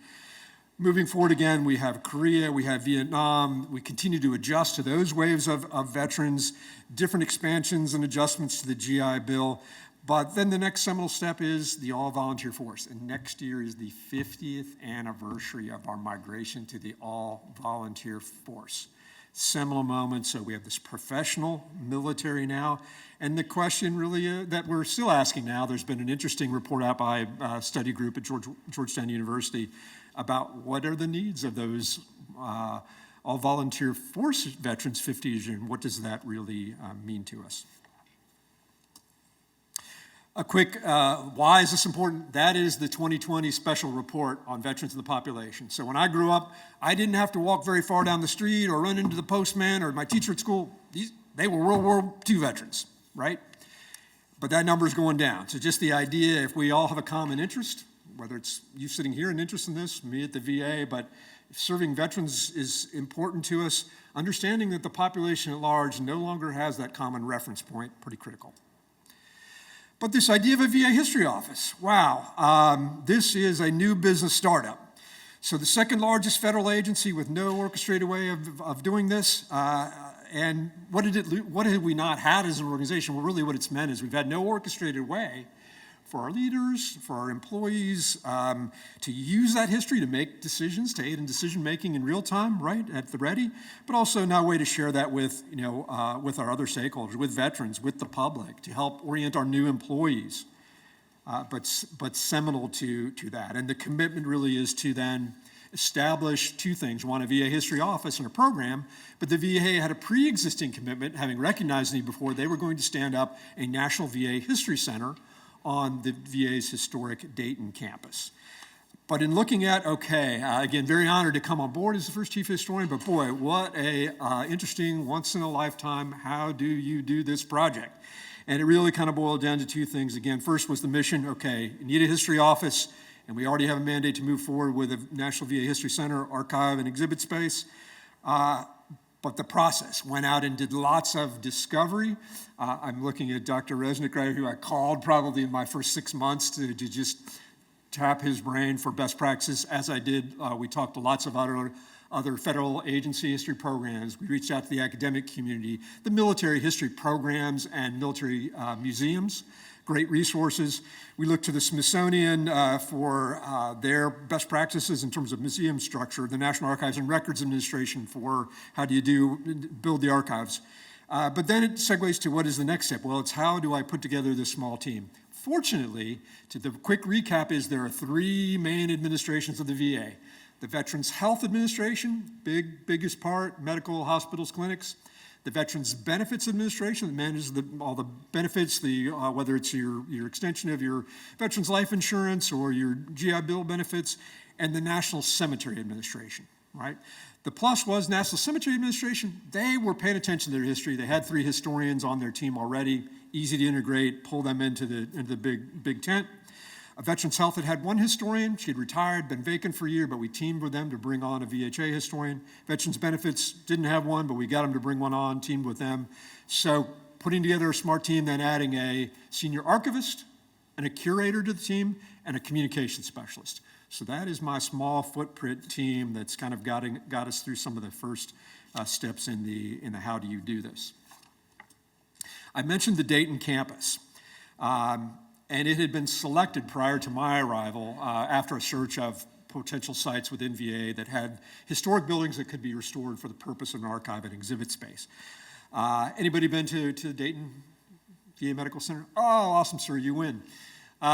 Moving forward again, we have Korea, we have Vietnam. We continue to adjust to those waves of veterans, different expansions and adjustments to the GI Bill. But then the next seminal step is the all-volunteer force. And next year is the 50th anniversary of our migration to the all-volunteer force. Seminal moment, so we have this professional military now. And the question really that we're still asking now, there's been an interesting report out by a study group at Georgetown University about what are the needs of those all-volunteer force veterans 50 years in, and what does that really mean to us? A quick, why is this important? That is the 2020 special report on veterans in the population. So when I grew up, I didn't have to walk very far down the street or run into the postman or my teacher at school. They were World War II veterans, right? But that number is going down. So just the idea, if we all have a common interest, whether it's you sitting here an interest in this, me at the VA, but if serving veterans is important to us, understanding that the population at large no longer has that common reference point, pretty critical. But this idea of a VA history office, wow, this is a new business startup. So the second largest federal agency with no orchestrated way of doing this, and what had we not had as an organization? Well, really what it's meant is we've had no orchestrated way for our leaders, for our employees, to use that history to make decisions, to aid in decision-making in real time, right, at the ready, but also now a way to share that with, with our other stakeholders, with veterans, with the public, to help orient our new employees, but seminal to that. And the commitment really is to then establish two things. One, a VA history office and a program, but the VA had a pre-existing commitment, having recognized the need before, they were going to stand up a National VA History Center on the VA's historic Dayton campus. But in looking at, again, very honored to come on board as the first chief historian, but boy, what a interesting, once-in-a-lifetime, how do you do this project? And it really kind of boiled down to two things. Again, first was the mission, you need a history office, and we already have a mandate to move forward with a National VA History Center, archive, and exhibit space. But the process went out and did lots of discovery. I'm looking at Dr. Reznick, right, who I called probably in my first 6 months to just tap his brain for best practices. As I did, we talked to lots of other federal agency history programs. We reached out to the academic community, the military history programs and military museums, great resources. We looked to the Smithsonian for their best practices in terms of museum structure, the National Archives and Records Administration for how do you build the archives. But then it segues to what is the next step? Well, it's how do I put together this small team? Fortunately, the quick recap is there are 3 main administrations of the VA. The Veterans Health Administration, biggest part, medical, hospitals, clinics. The Veterans Benefits Administration that manages all the benefits, whether it's your extension of your Veterans Life Insurance or your GI Bill benefits, and the National Cemetery Administration, right? The plus was National Cemetery Administration, they were paying attention to their history. They had 3 historians on their team already, easy to integrate, pull them into the big tent. Veterans Health had 1 historian. She had retired, been vacant for a year, but we teamed with them to bring on a VHA historian. Veterans Benefits didn't have one, but we got them to bring one on, teamed with them. So putting together a smart team, then adding a senior archivist and a curator to the team and a communication specialist. So that is my small footprint team that's kind of got us through some of the first steps in the how do you do this. I mentioned the Dayton campus. And it had been selected prior to my arrival after a search of potential sites within VA that had historic buildings that could be restored for the purpose of an archive and exhibit space. Anybody been to the Dayton VA Medical Center? Oh, awesome, sir, you win.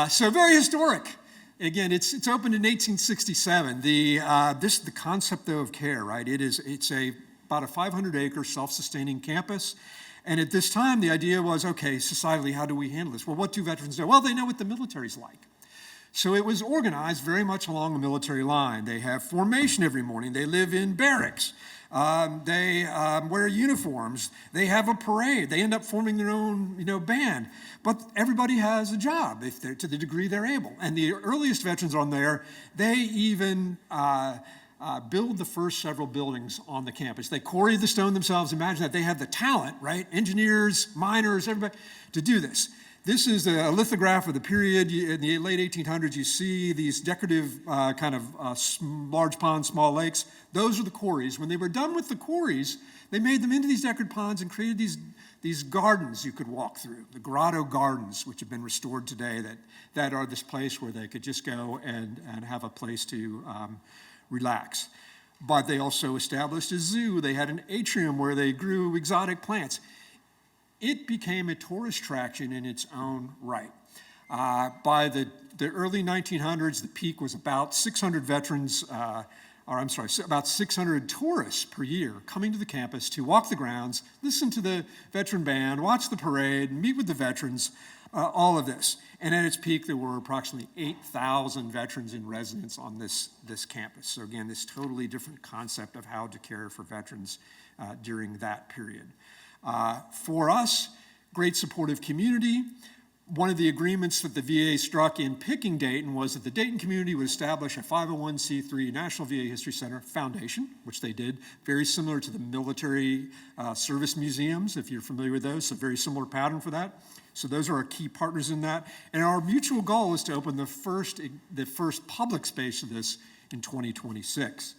So very historic. Again, it's opened in 1867. The concept, though, of care, right? It's about a 500-acre self-sustaining campus. And at this time, the idea was, okay, societally, how do we handle this? Well, what do veterans do? Well, they know what the military's like. So it was organized very much along the military line. They have formation every morning. They live in barracks. They wear uniforms. They have a parade. They end up forming their own, band. But everybody has a job to the degree they're able. And the earliest veterans on there, they even build the first several buildings on the campus. They quarry the stone themselves. Imagine that they have the talent, right? Engineers, miners, everybody, to do this. This is a lithograph of the period. In the late 1800s, you see these decorative large ponds, small lakes. Those are the quarries. When they were done with the quarries, they made them into these decorative ponds and created these gardens you could walk through, the grotto gardens, which have been restored today, that are this place where they could just go and have a place to relax. But they also established a zoo. They had an atrium where they grew exotic plants. It became a tourist attraction in its own right. By the early 1900s, the peak was about 600 about 600 tourists per year coming to the campus to walk the grounds, listen to the veteran band, watch the parade, meet with the veterans, all of this. And at its peak, there were approximately 8,000 veterans in residence on this campus. So again, this totally different concept of how to care for veterans during that period. For us, great supportive community. One of the agreements that the VA struck in picking Dayton was that the Dayton community would establish a 501c3 National VA History Center Foundation, which they did, very similar to the military service museums, if you're familiar with those, so very similar pattern for that. So those are our key partners in that. And our mutual goal is to open the first public space of this in 2026.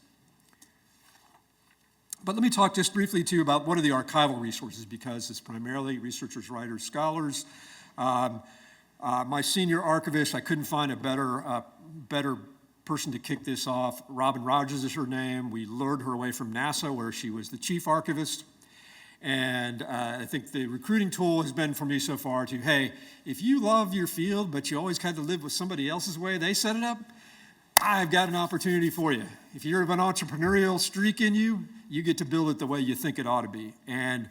But let me talk just briefly, too, about what are the archival resources, because it's primarily researchers, writers, scholars. My senior archivist, I couldn't find a better person to kick this off. Robin Rogers is her name. We lured her away from NASA, where she was the chief archivist. And I think the recruiting tool has been for me so far to, hey, if you love your field, but you always had to live with somebody else's way they set it up, I've got an opportunity for you. If you're of an entrepreneurial streak in you, you get to build it the way you think it ought to be. And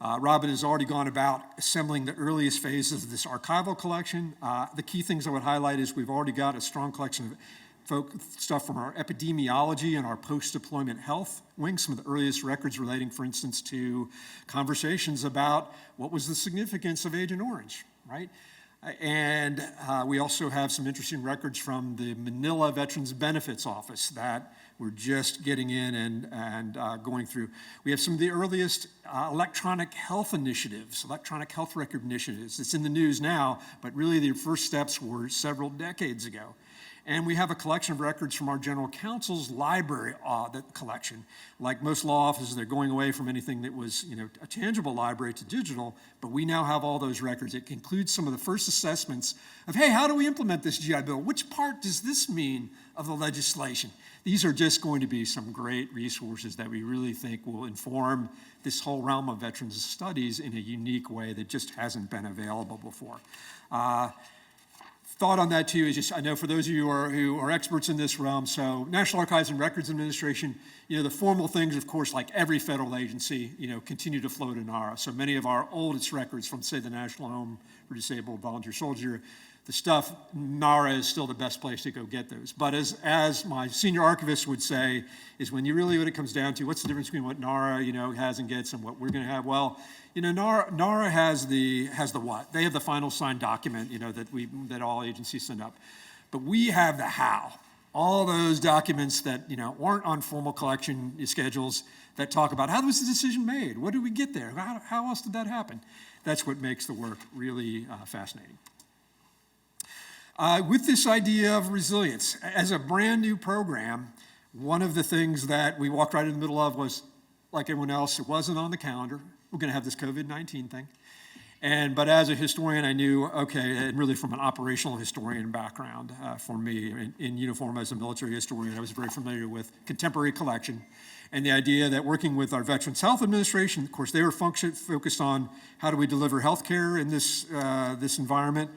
Robin has already gone about assembling the earliest phases of this archival collection. The key things I would highlight is we've already got a strong collection of stuff from our epidemiology and our post-deployment health wing, some of the earliest records relating, for instance, to conversations about what was the significance of Agent Orange, right? And we also have some interesting records from the Manila Veterans Benefits Office that we're just getting in and going through. We have some of the earliest electronic health initiatives, electronic health record initiatives. It's in the news now, but really the first steps were several decades ago. And we have a collection of records from our general counsel's library collection. Like most law offices, they're going away from anything that was, a tangible library to digital, but we now have all those records. It includes some of the first assessments of, hey, how do we implement this GI Bill? Which part does this mean of the legislation? These are just going to be some great resources that we really think will inform this whole realm of veterans studies in a unique way that just hasn't been available before. Thought on that too is just, I know for those of you who are experts in this realm, so National Archives and Records Administration, the formal things, of course, like every federal agency, continue to flow to NARA. So many of our oldest records from, say, the National Home for Disabled Volunteer Soldier, the stuff, NARA is still the best place to go get those. But as my senior archivist would say, is when it comes down to what's the difference between what NARA, has and gets and what we're going to have? Well, NARA has the what? They have the final signed document, that all agencies send up. But we have the how. All those documents that, aren't on formal collection schedules that talk about how was the decision made? What did we get there? How else did that happen? That's what makes the work really fascinating. With this idea of resilience, as a brand new program, one of the things that we walked right in the middle of was, like everyone else, it wasn't on the calendar. We're going to have this COVID-19 thing. But as a historian, I knew, okay, and really from an operational historian background for me, in uniform as a military historian, I was very familiar with contemporary collection and the idea that working with our Veterans Health Administration, of course, they were focused on how do we deliver health care in this environment.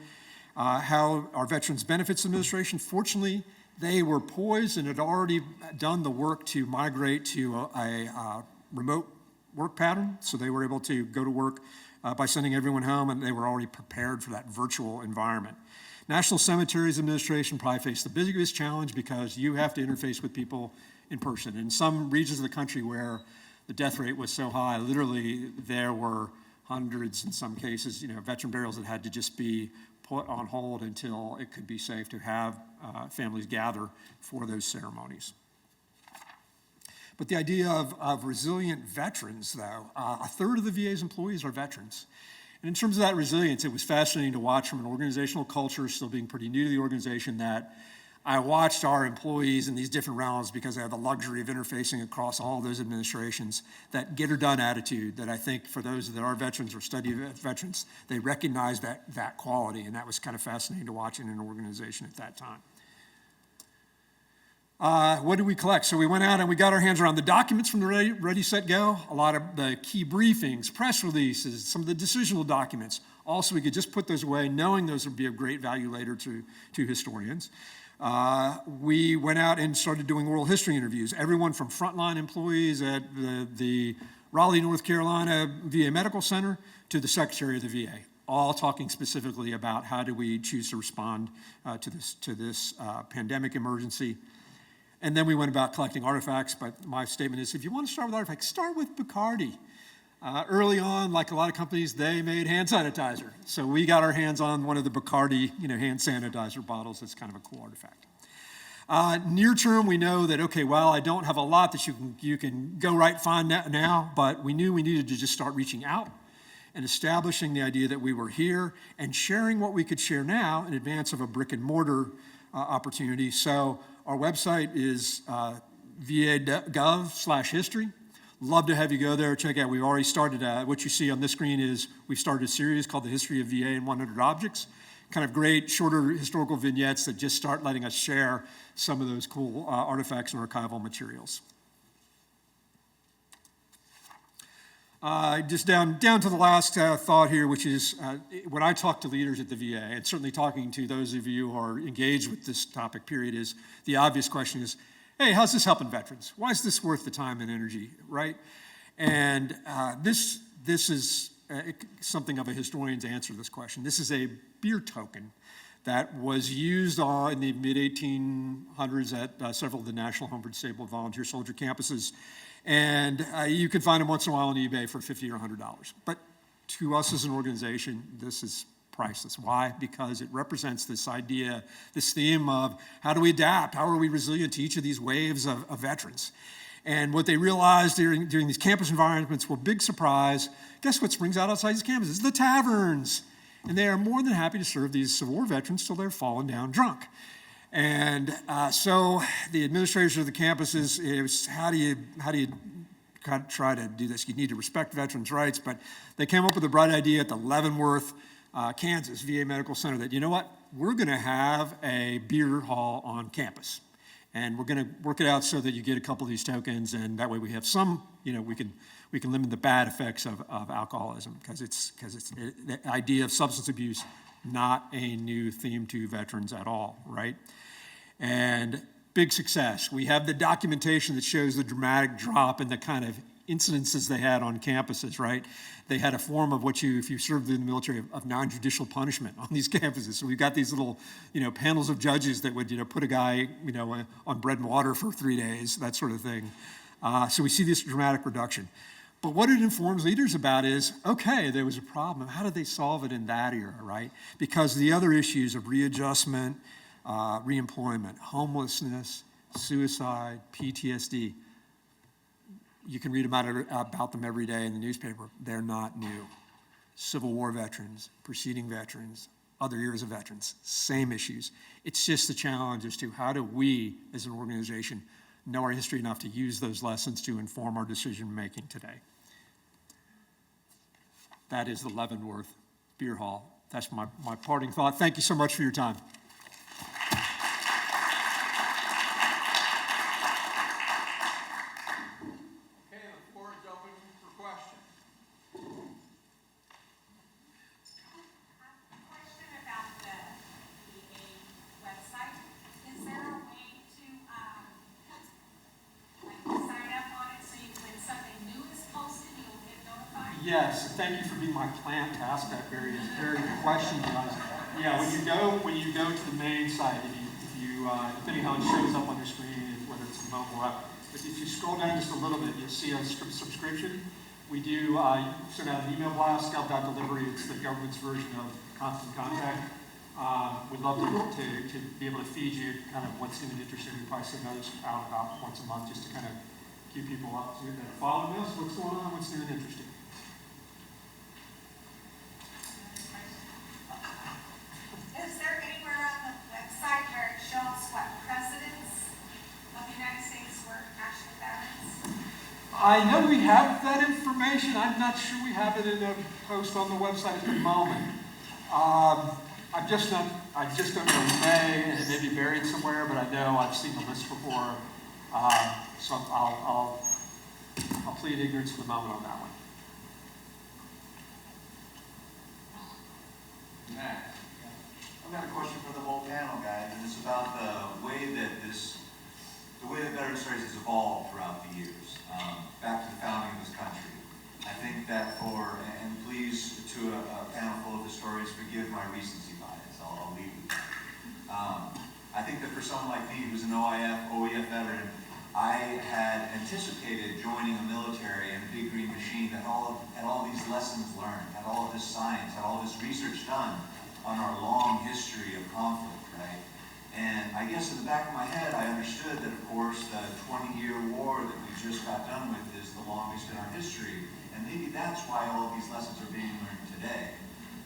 How our Veterans Benefits Administration, fortunately, they were poised and had already done the work to migrate to a remote work pattern. So they were able to go to work by sending everyone home, and they were already prepared for that virtual environment. National Cemeteries Administration probably faced the biggest challenge because you have to interface with people in person. In some regions of the country where the death rate was so high, literally there were hundreds in some cases, veteran burials that had to just be put on hold until it could be safe to have families gather for those ceremonies. But the idea of resilient veterans, though, a third of the VA's employees are veterans. And in terms of that resilience, it was fascinating to watch from an organizational culture, still being pretty new to the organization, that I watched our employees in these different realms because I have the luxury of interfacing across all those administrations, that get her done attitude that I think for those that are veterans or study veterans, they recognize that quality, and that was kind of fascinating to watch in an organization at that time. What did we collect? So we went out and we got our hands around the documents from the Ready, Set, Go, a lot of the key briefings, press releases, some of the decisional documents. Also, we could just put those away, knowing those would be of great value later to historians. We went out and started doing oral history interviews. Everyone from frontline employees at the Raleigh, North Carolina VA Medical Center to the Secretary of the VA, all talking specifically about how do we choose to respond to this pandemic emergency. And then we went about collecting artifacts, but my statement is, if you want to start with artifacts, start with Bacardi. Early on, like a lot of companies, they made hand sanitizer. So we got our hands on one of the Bacardi, hand sanitizer bottles. That's kind of a cool artifact. Near term, we know that, okay, well, I don't have a lot that you can go right find now, but we knew we needed to just start reaching out and establishing the idea that we were here and sharing what we could share now in advance of a brick and mortar opportunity. So our website is va.gov/history. Love to have you go there, check out. We've already started, what you see on this screen is we've started a series called The History of VA in 100 Objects. Kind of great, shorter historical vignettes that just start letting us share some of those cool artifacts and archival materials. Just down to the last thought here, which is when I talk to leaders at the VA, and certainly talking to those of you who are engaged with this topic period, is the obvious question is, hey, how's this helping veterans? Why is this worth the time and energy, right? And this is something of a historian's answer to this question. This is a beer token that was used in the mid-1800s at several of the National Home for Disabled Volunteer Soldier campuses. And you can find them once in a while on eBay for $50 or $100. But to us as an organization, this is priceless. Why? Because it represents this idea, this theme of how do we adapt? How are we resilient to each of these waves of veterans? And what they realized during these campus environments were big surprise. Guess what springs out outside these campuses? The taverns. And they are more than happy to serve these Civil War veterans till they're fallen down drunk. And so the administrators of the campuses, it was how do you try to do this? You need to respect veterans' rights, but they came up with a bright idea at the Leavenworth, Kansas VA Medical Center that, you know what, we're going to have a beer hall on campus. And we're going to work it out so that you get a couple of these tokens, and that way we have some, we can limit the bad effects of alcoholism, because it's the idea of substance abuse, not a new theme to veterans at all, right? And big success. We have the documentation that shows the dramatic drop in the kind of incidences they had on campuses, right? They had a form of what if you served in the military, of non-judicial punishment on these campuses. So we've got these little, panels of judges that would, put a guy, on bread and water for 3 days, that sort of thing. So we see this dramatic reduction. But what it informs leaders about is, okay, there was a problem. How did they solve it in that era, right? Because the other issues of readjustment, reemployment, homelessness, suicide, PTSD, you can read about them every day in the newspaper. They're not new. Civil War veterans, preceding veterans, other eras of veterans, same issues. It's just the challenge as to how do we, as an organization, know our history enough to use those lessons to inform our decision-making today. That is the Leavenworth Beer Hall. That's my parting thought. Thank you so much for your time. Yes, thank you for being my plant to ask that very good question, guys. Yeah, when you go to the main site, depending how it shows up on your screen, whether it's a mobile app, if you scroll down just a little bit, you'll see a subscription. We do send out an email blast, Scout.delivery. It's the government's version of Constant Contact. We'd love to be able to feed you kind of what's new and interesting. We probably send those out about once a month just to kind of keep people up to that. Following us, what's going on, what's new and interesting. Is there anywhere on the website where it shows what presidents of the United States were actually veterans? I know we have that information. I'm not sure we have it in a post on the website at the moment. I just don't know. It may be buried somewhere, but I know I've seen the list before. So I'll plead ignorance for the moment on that one. Next. I've got a question for the whole panel, guys, and it's about the way that Veteran Studies has evolved throughout the years, back to the founding of this country. I think that and please, to a panel full of historians, forgive my recency bias. I'll leave with that. I think that for someone like me, who's an OEF veteran, I had anticipated joining a military and a big green machine that had all these lessons learned, had all of this science, had all this research done on our long history of conflict, right? And I guess in the back of my head, I understood that, of course, the 20-year war that we just got done with is the longest in our history, and maybe that's why all of these lessons are being learned today.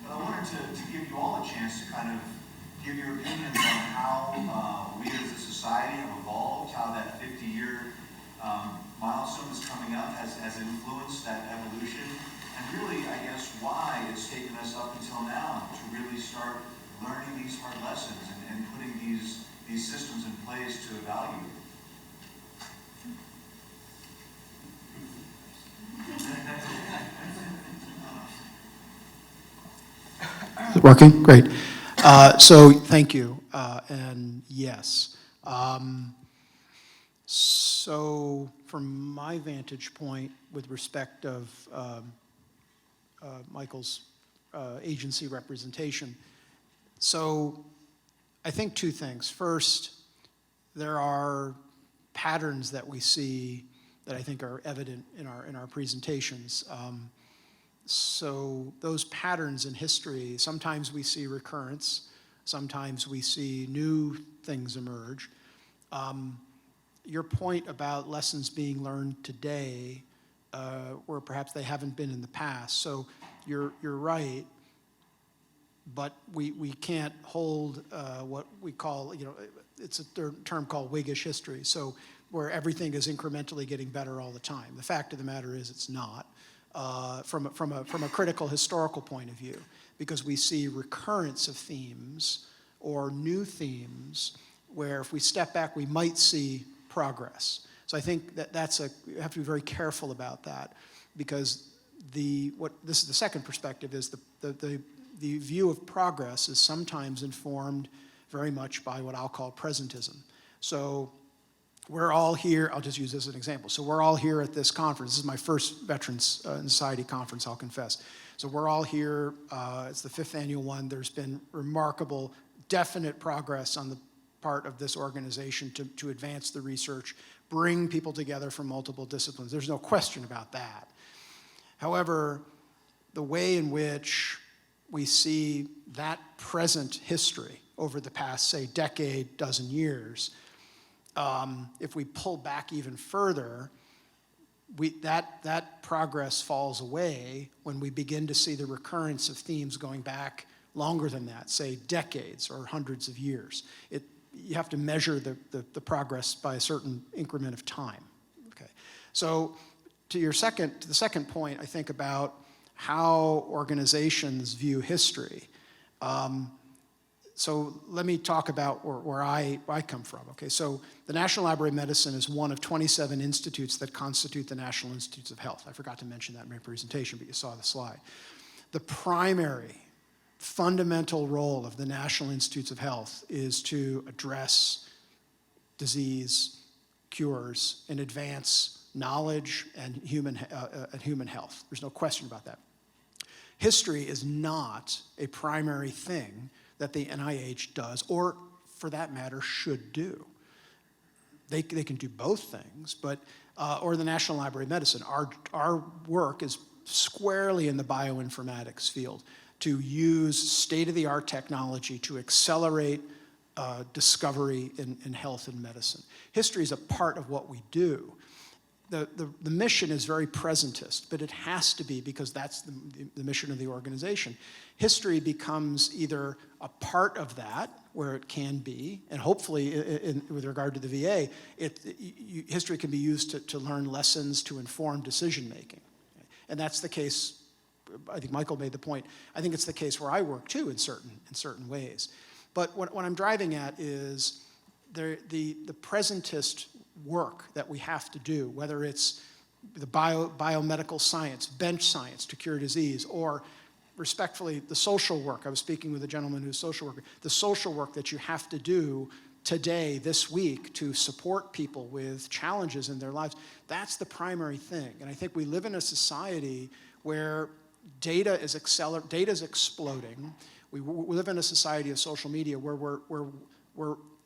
But I wanted to give you all a chance to kind of give your opinions on how we as a society have evolved, how that 50-year milestone is coming up has influenced that evolution, and really, I guess, why it's taken us up until now to really start learning these hard lessons and putting these systems in place to evaluate. Is it working? Great. So thank you. And yes. So from my vantage point with respect of Michael's agency representation, so I think two things. First, there are patterns that we see that I think are evident in our presentations. So those patterns in history, sometimes we see recurrence, sometimes we see new things emerge. Your point about lessons being learned today, where perhaps they haven't been in the past. So you're right, but we can't hold what we call, it's a term called Whiggish history, so where everything is incrementally getting better all the time. The fact of the matter is it's not, from a critical historical point of view, because we see recurrence of themes or new themes where if we step back, we might see progress. So I think you have to be very careful about that, because this is the second perspective, is the view of progress is sometimes informed very much by what I'll call presentism. So we're all here, I'll just use this as an example. So we're all here at this conference. This is my first Veterans Society conference, I'll confess. So we're all here, it's the 5th annual one. There's been remarkable, definite progress on the part of this organization to advance the research, bring people together from multiple disciplines. There's no question about that. However, the way in which we see that present history over the past, say, decade, dozen years, if we pull back even further, that progress falls away when we begin to see the recurrence of themes going back longer than that, say decades or hundreds of years. You have to measure the progress by a certain increment of time. Okay, so to the second point, I think about how organizations view history. So let me talk about where I come from. Okay, so the National Library of Medicine is one of 27 institutes that constitute the National Institutes of Health. I forgot to mention that in my presentation, but you saw the slide. The primary fundamental role of the National Institutes of Health is to address disease, cures, and advance knowledge and human health. There's no question about that. History is not a primary thing that the NIH does, or for that matter, should do. They can do both things, but or the National Library of Medicine. Our work is squarely in the bioinformatics field, to use state-of-the-art technology to accelerate discovery in health and medicine. History is a part of what we do. The mission is very presentist, but it has to be, because that's the mission of the organization. History becomes either a part of that, where it can be, and hopefully with regard to the VA, history can be used to learn lessons to inform decision-making. And that's the case. I think Michael made the point. I think it's the case where I work too in certain ways. But what I'm driving at is the presentist work that we have to do, whether it's the biomedical science, bench science to cure disease, or respectfully, the social work. I was speaking with a gentleman who's a social worker. The social work that you have to do today, this week, to support people with challenges in their lives, that's the primary thing. And I think we live in a society where data is exploding. We live in a society of social media where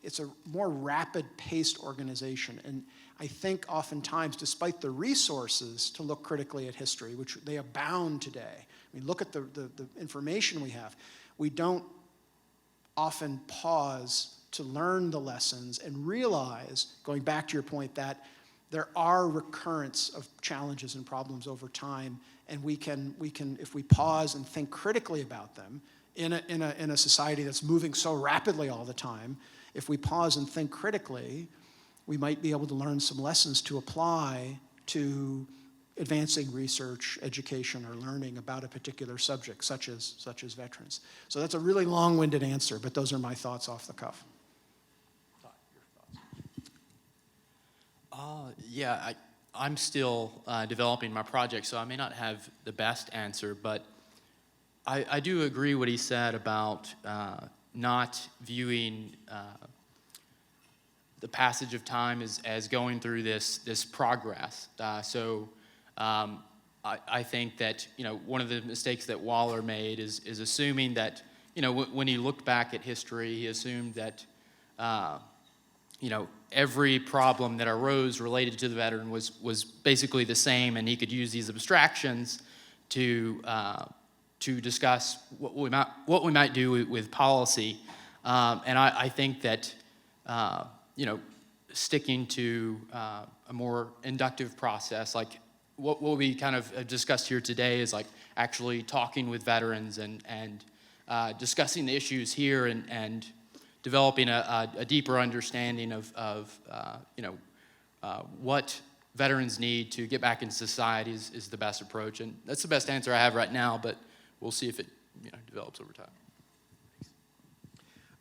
it's a more rapid-paced organization. And I think oftentimes, despite the resources to look critically at history, which they abound today, I mean, look at the information we have, we don't often pause to learn the lessons and realize, going back to your point, that there are recurrence of challenges and problems over time, and we can, if we pause and think critically about them in a society that's moving so rapidly all the time, if we pause and think critically, we might be able to learn some lessons to apply to advancing research, education, or learning about a particular subject, such as veterans. So that's a really long-winded answer, but those are my thoughts off the cuff. Yeah, I'm still developing my project, so I may not have the best answer, but I do agree what he said about not viewing the passage of time as going through this progress. I think that, one of the mistakes that Waller made is assuming that, when he looked back at history, he assumed that, every problem that arose related to the veteran was basically the same, and he could use these abstractions to discuss what we might do with policy. And I think that, sticking to a more inductive process, like what we kind of discussed here today is like actually talking with veterans and discussing the issues here and developing a deeper understanding of what veterans need to get back into society is the best approach. And that's the best answer I have right now, but we'll see if it develops over time.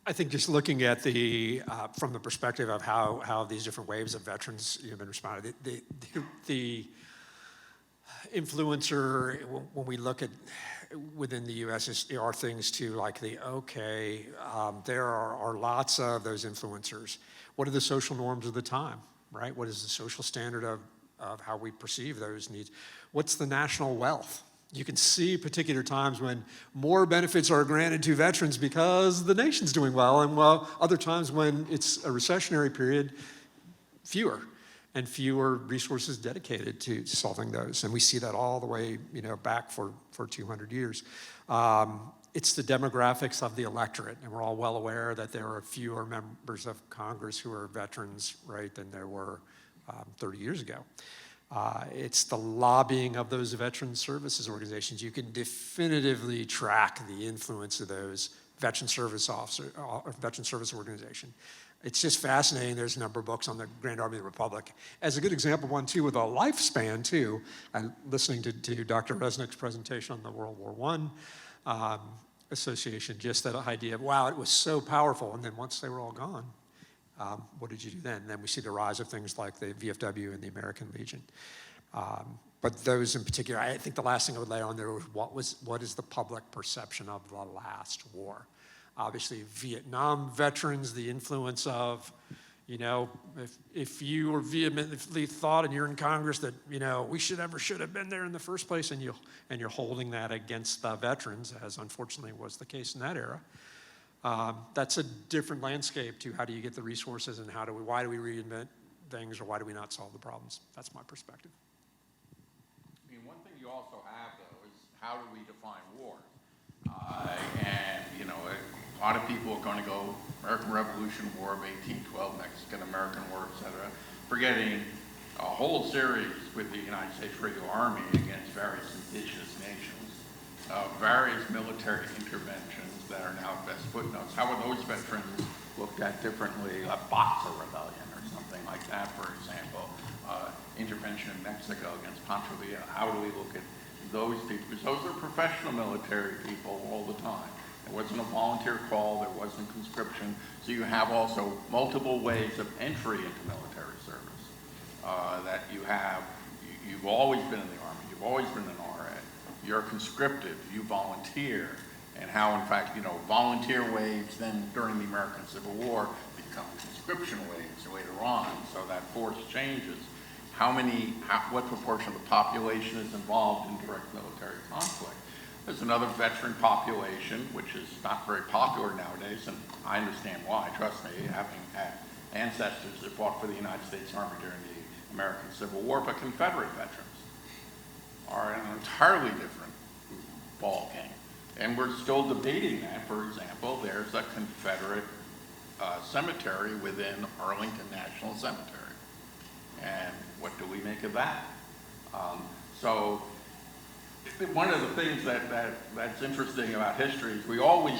I think just looking at from the perspective of how these different waves of veterans have been responded, the influencer, when we look at within the U.S., there are things too, like there are lots of those influencers. What are the social norms of the time, right? What is the social standard of how we perceive those needs? What's the national wealth? You can see particular times when more benefits are granted to veterans because the nation's doing well, and other times when it's a recessionary period, fewer resources dedicated to solving those. And we see that all the way, back for 200 years. It's the demographics of the electorate, and we're all well aware that there are fewer members of Congress who are veterans, right, than there were 30 years ago. It's the lobbying of those veteran services organizations. You can definitively track the influence of those veteran service organization. It's just fascinating. There's a number of books on the Grand Army of the Republic. As a good example, one too with a lifespan too, and listening to Dr. Reznick's presentation on the World War I Association, just that idea of, wow, it was so powerful. And then once they were all gone, what did you do then? And then we see the rise of things like the VFW and the American Legion. But those in particular, I think the last thing I would lay on there was what is the public perception of the last war? Obviously, Vietnam veterans, the influence of, if you were vehemently thought and you're in Congress that, we should have been there in the first place, and you're holding that against the veterans, as unfortunately was the case in that era. That's a different landscape to how do you get the resources and why do we reinvent things, or why do we not solve the problems? That's my perspective. I mean, one thing you also have, though, is how do we define war? A lot of people are going to go American Revolution War of 1812, Mexican-American War, et cetera, forgetting a whole series with the United States regular Army against various indigenous nations, various military interventions that are now best footnotes. How are those veterans looked at differently? A Boxer Rebellion or something like that, for example. Intervention in Mexico against Pancho Villa. How do we look at those people? Because those are professional military people all the time. There wasn't a volunteer call, there wasn't conscription, so you have also multiple ways of entry into military service. That you have, you've always been in the Army, you've always been an RA, you're conscripted, you volunteer, and how in fact, volunteer waves then during the American Civil War become conscription waves later on, so that force changes. What proportion of the population is involved in direct military conflict? There's another veteran population, which is not very popular nowadays, and I understand why, trust me, having had ancestors that fought for the United States Army during the American Civil War, but Confederate veterans are an entirely different ballgame. And we're still debating that. For example, there's a Confederate cemetery within Arlington National Cemetery. And what do we make of that? So one of the things that's interesting about history is we always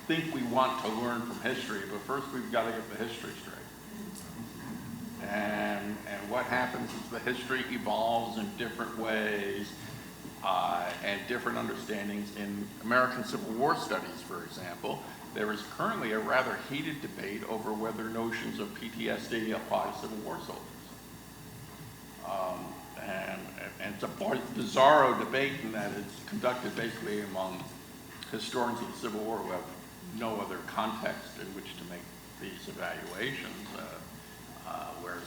think we want to learn from history, but first we've got to get the history straight. And what happens is the history evolves in different ways and different understandings. In American Civil War studies, for example, there is currently a rather heated debate over whether notions of PTSD apply to Civil War soldiers. And it's a bizarro debate in that it's conducted basically among historians of the Civil War who have no other context in which to make these evaluations. Whereas,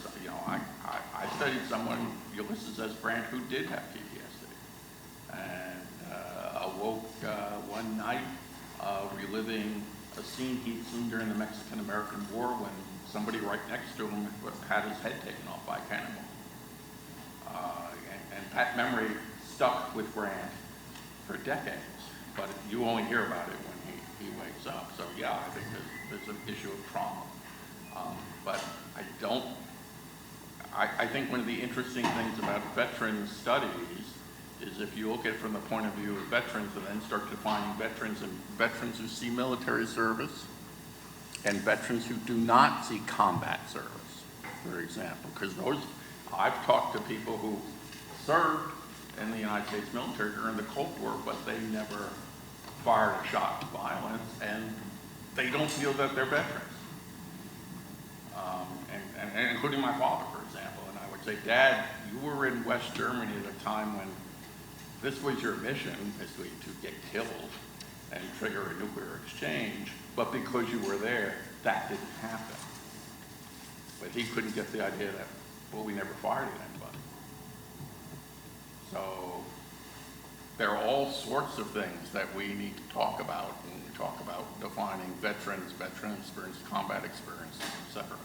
I studied someone, Ulysses S. Grant, who did have PTSD and awoke one night reliving a scene he'd seen during the Mexican-American War when somebody right next to him had his head taken off by a cannonball. And that memory stuck with Grant for decades, but you only hear about it when he wakes up. So yeah, I think there's an issue of trauma. But I think one of the interesting things about veteran studies is if you look at it from the point of view of veterans and then start defining veterans and veterans who see military service and veterans who do not see combat service, for example, because I've talked to people who served in the United States military during the Cold War, but they never fired a shot of violence, and they don't feel that they're veterans. And including my father, for example. And I would say, Dad, you were in West Germany at a time when this was your mission, basically to get killed and trigger a nuclear exchange, but because you were there, that didn't happen. But he couldn't get the idea that, well, we never fired at anybody. So there are all sorts of things that we need to talk about when we talk about defining veterans, veteran experience, combat experience, etc.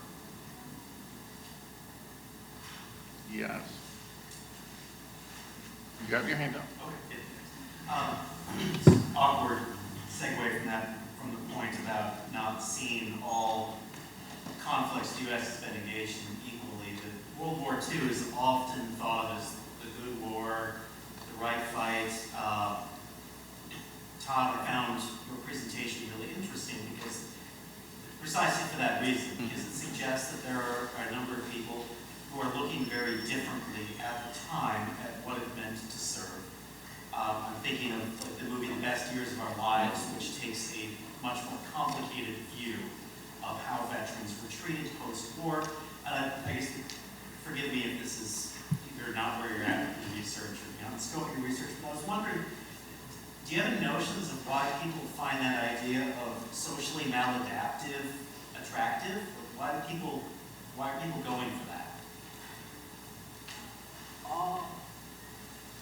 Yes. You have your hand up. Okay. It's awkward segue from that, from the point about not seeing all conflicts the U.S. has been engaged in equally. But World War II is often thought of as the good war, the right fight. Todd, I found your presentation really interesting because precisely for that reason, because it suggests that there are a number of people who are looking very differently at the time at what it meant to serve. I'm thinking of the movie The Best Years of Our Lives, which takes a much more complicated view of how veterans were treated post-war. I guess, forgive me if this is either not where you're at in your research or beyond the scope of your research, but I was wondering, do you have any notions of why people find that idea of socially maladaptive attractive? Why are people going for that?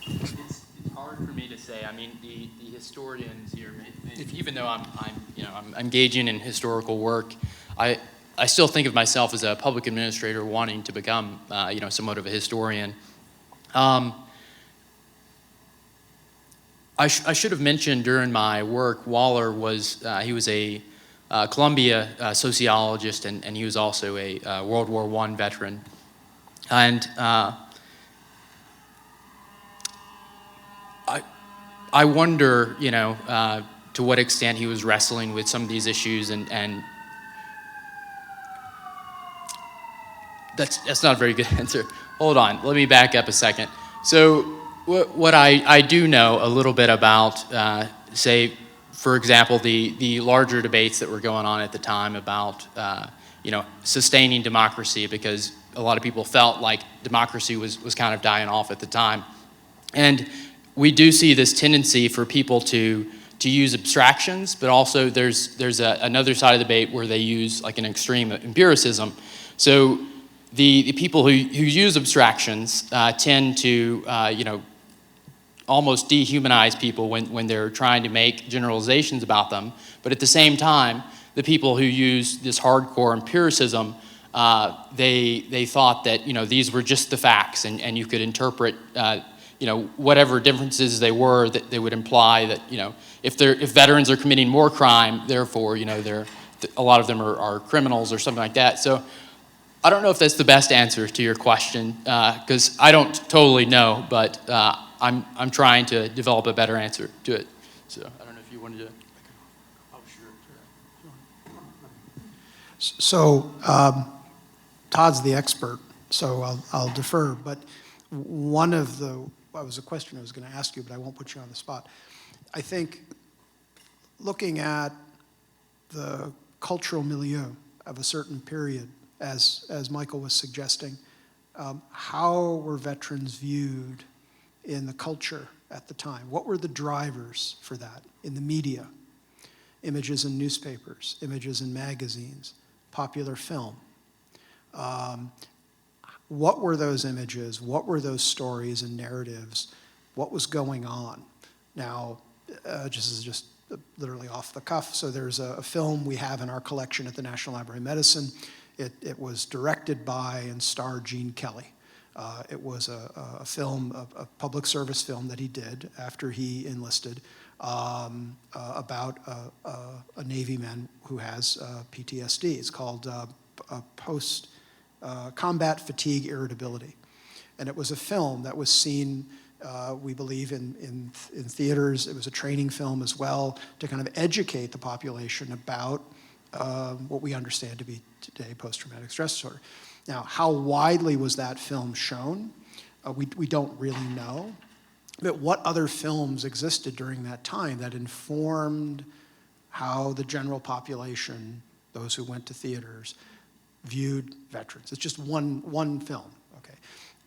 It's hard for me to say. I mean, the historians here, even though I'm engaging in historical work, I still think of myself as a public administrator wanting to become, somewhat of a historian. I should have mentioned during my work, Waller was a Columbia sociologist, and he was also a World War I veteran. And I wonder, to what extent he was wrestling with some of these issues, and that's not a very good answer. Hold on, let me back up a second. So what I do know a little bit about, say, for example, the larger debates that were going on at the time about, sustaining democracy, because a lot of people felt like democracy was kind of dying off at the time. And we do see this tendency for people to use abstractions, but also there's another side of the debate where they use like an extreme empiricism. So the people who use abstractions tend to almost dehumanize people when they're trying to make generalizations about them. But at the same time, the people who use this hardcore empiricism, they thought that these were just the facts, and you could interpret whatever differences they were, that they would imply that if veterans are committing more crime, therefore a lot of them are criminals or something like that. So I don't know if that's the best answer to your question, because I don't totally know, but I'm trying to develop a better answer to it. So I don't know if you wanted to. Oh, sure. So Todd's the expert, so I'll defer. But one of was a question I was going to ask you, but I won't put you on the spot. I think looking at the cultural milieu of a certain period, as Michael was suggesting, how were veterans viewed in the culture at the time? What were the drivers for that in the media? Images in newspapers, images in magazines, popular film. What were those images? What were those stories and narratives? What was going on? Now, just literally off the cuff, so there's a film we have in our collection at the National Library of Medicine. It was directed by and starred Gene Kelly. It was a film, a public service film that he did after he enlisted about a Navy man who has PTSD. It's called Post-Combat Fatigue Irritability. And it was a film that was seen, we believe, in theaters. It was a training film as well to kind of educate the population about what we understand to be today post-traumatic stress disorder. Now, how widely was that film shown? We don't really know. But what other films existed during that time that informed how the general population, those who went to theaters, viewed veterans? It's just one film, okay?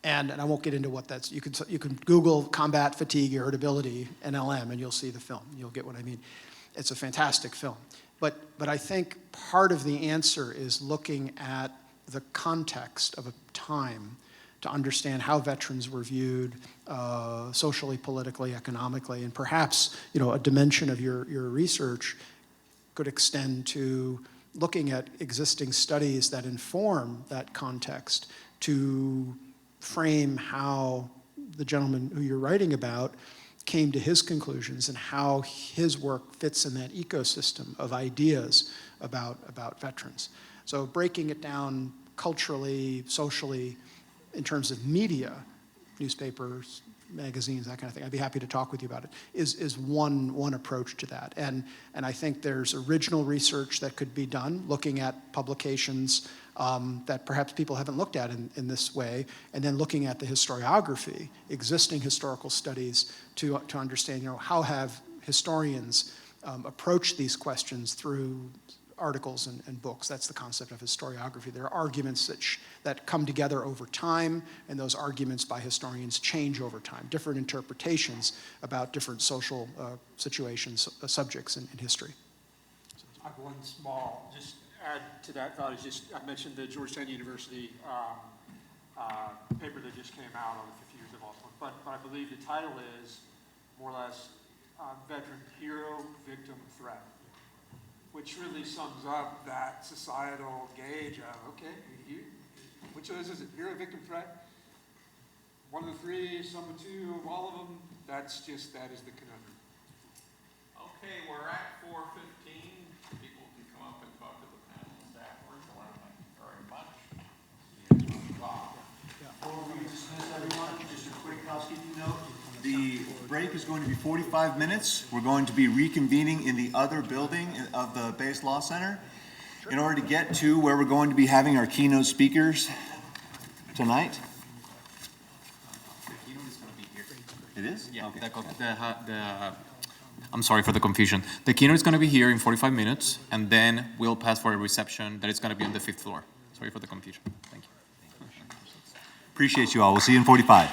And I won't get into what that's, you can Google combat fatigue irritability, NLM, and you'll see the film. You'll get what I mean. It's a fantastic film. But I think part of the answer is looking at the context of a time to understand how veterans were viewed socially, politically, economically, and perhaps, you know, a dimension of your research could extend to looking at existing studies that inform that context to frame how the gentleman who you're writing about came to his conclusions and how his work fits in that ecosystem of ideas about veterans. So breaking it down culturally, socially, in terms of media, newspapers, magazines, that kind of thing, I'd be happy to talk with you about it, is one approach to that. And I think there's original research that could be done, looking at publications that perhaps people haven't looked at in this way, and then looking at the historiography, existing historical studies to understand, you know, how have historians approached these questions through articles and books. That's the concept of historiography. There are arguments that come together over time, and those arguments by historians change over time. Different interpretations about different social situations, subjects in history. I have one small, just add to that thought, is just, I mentioned the Georgetown University paper that just came out on the 50 years of Oslo, but I believe the title is more or less Veteran Hero, Victim, Threat, which really sums up that societal gauge of, okay, which of those is it? Hero, victim, threat? One of the three, some of two, of all of them? That is the conundrum. Okay, we're at 4:15. People can come up and talk to the panelists afterwards. I want to thank you very much. Before we dismiss everyone, just a quick housekeeping note. The break is going to be 45 minutes. We're going to be reconvening in the other building of the Base Law Center in order to get to where we're going to be having our keynote speakers tonight. The keynote is going to be here. It is? Yeah. Okay. I'm sorry for the confusion. The keynote is going to be here in 45 minutes, and then we'll pass for a reception that is going to be on the 5th floor. Sorry for the confusion. Thank you. Appreciate you all. We'll see you in 45.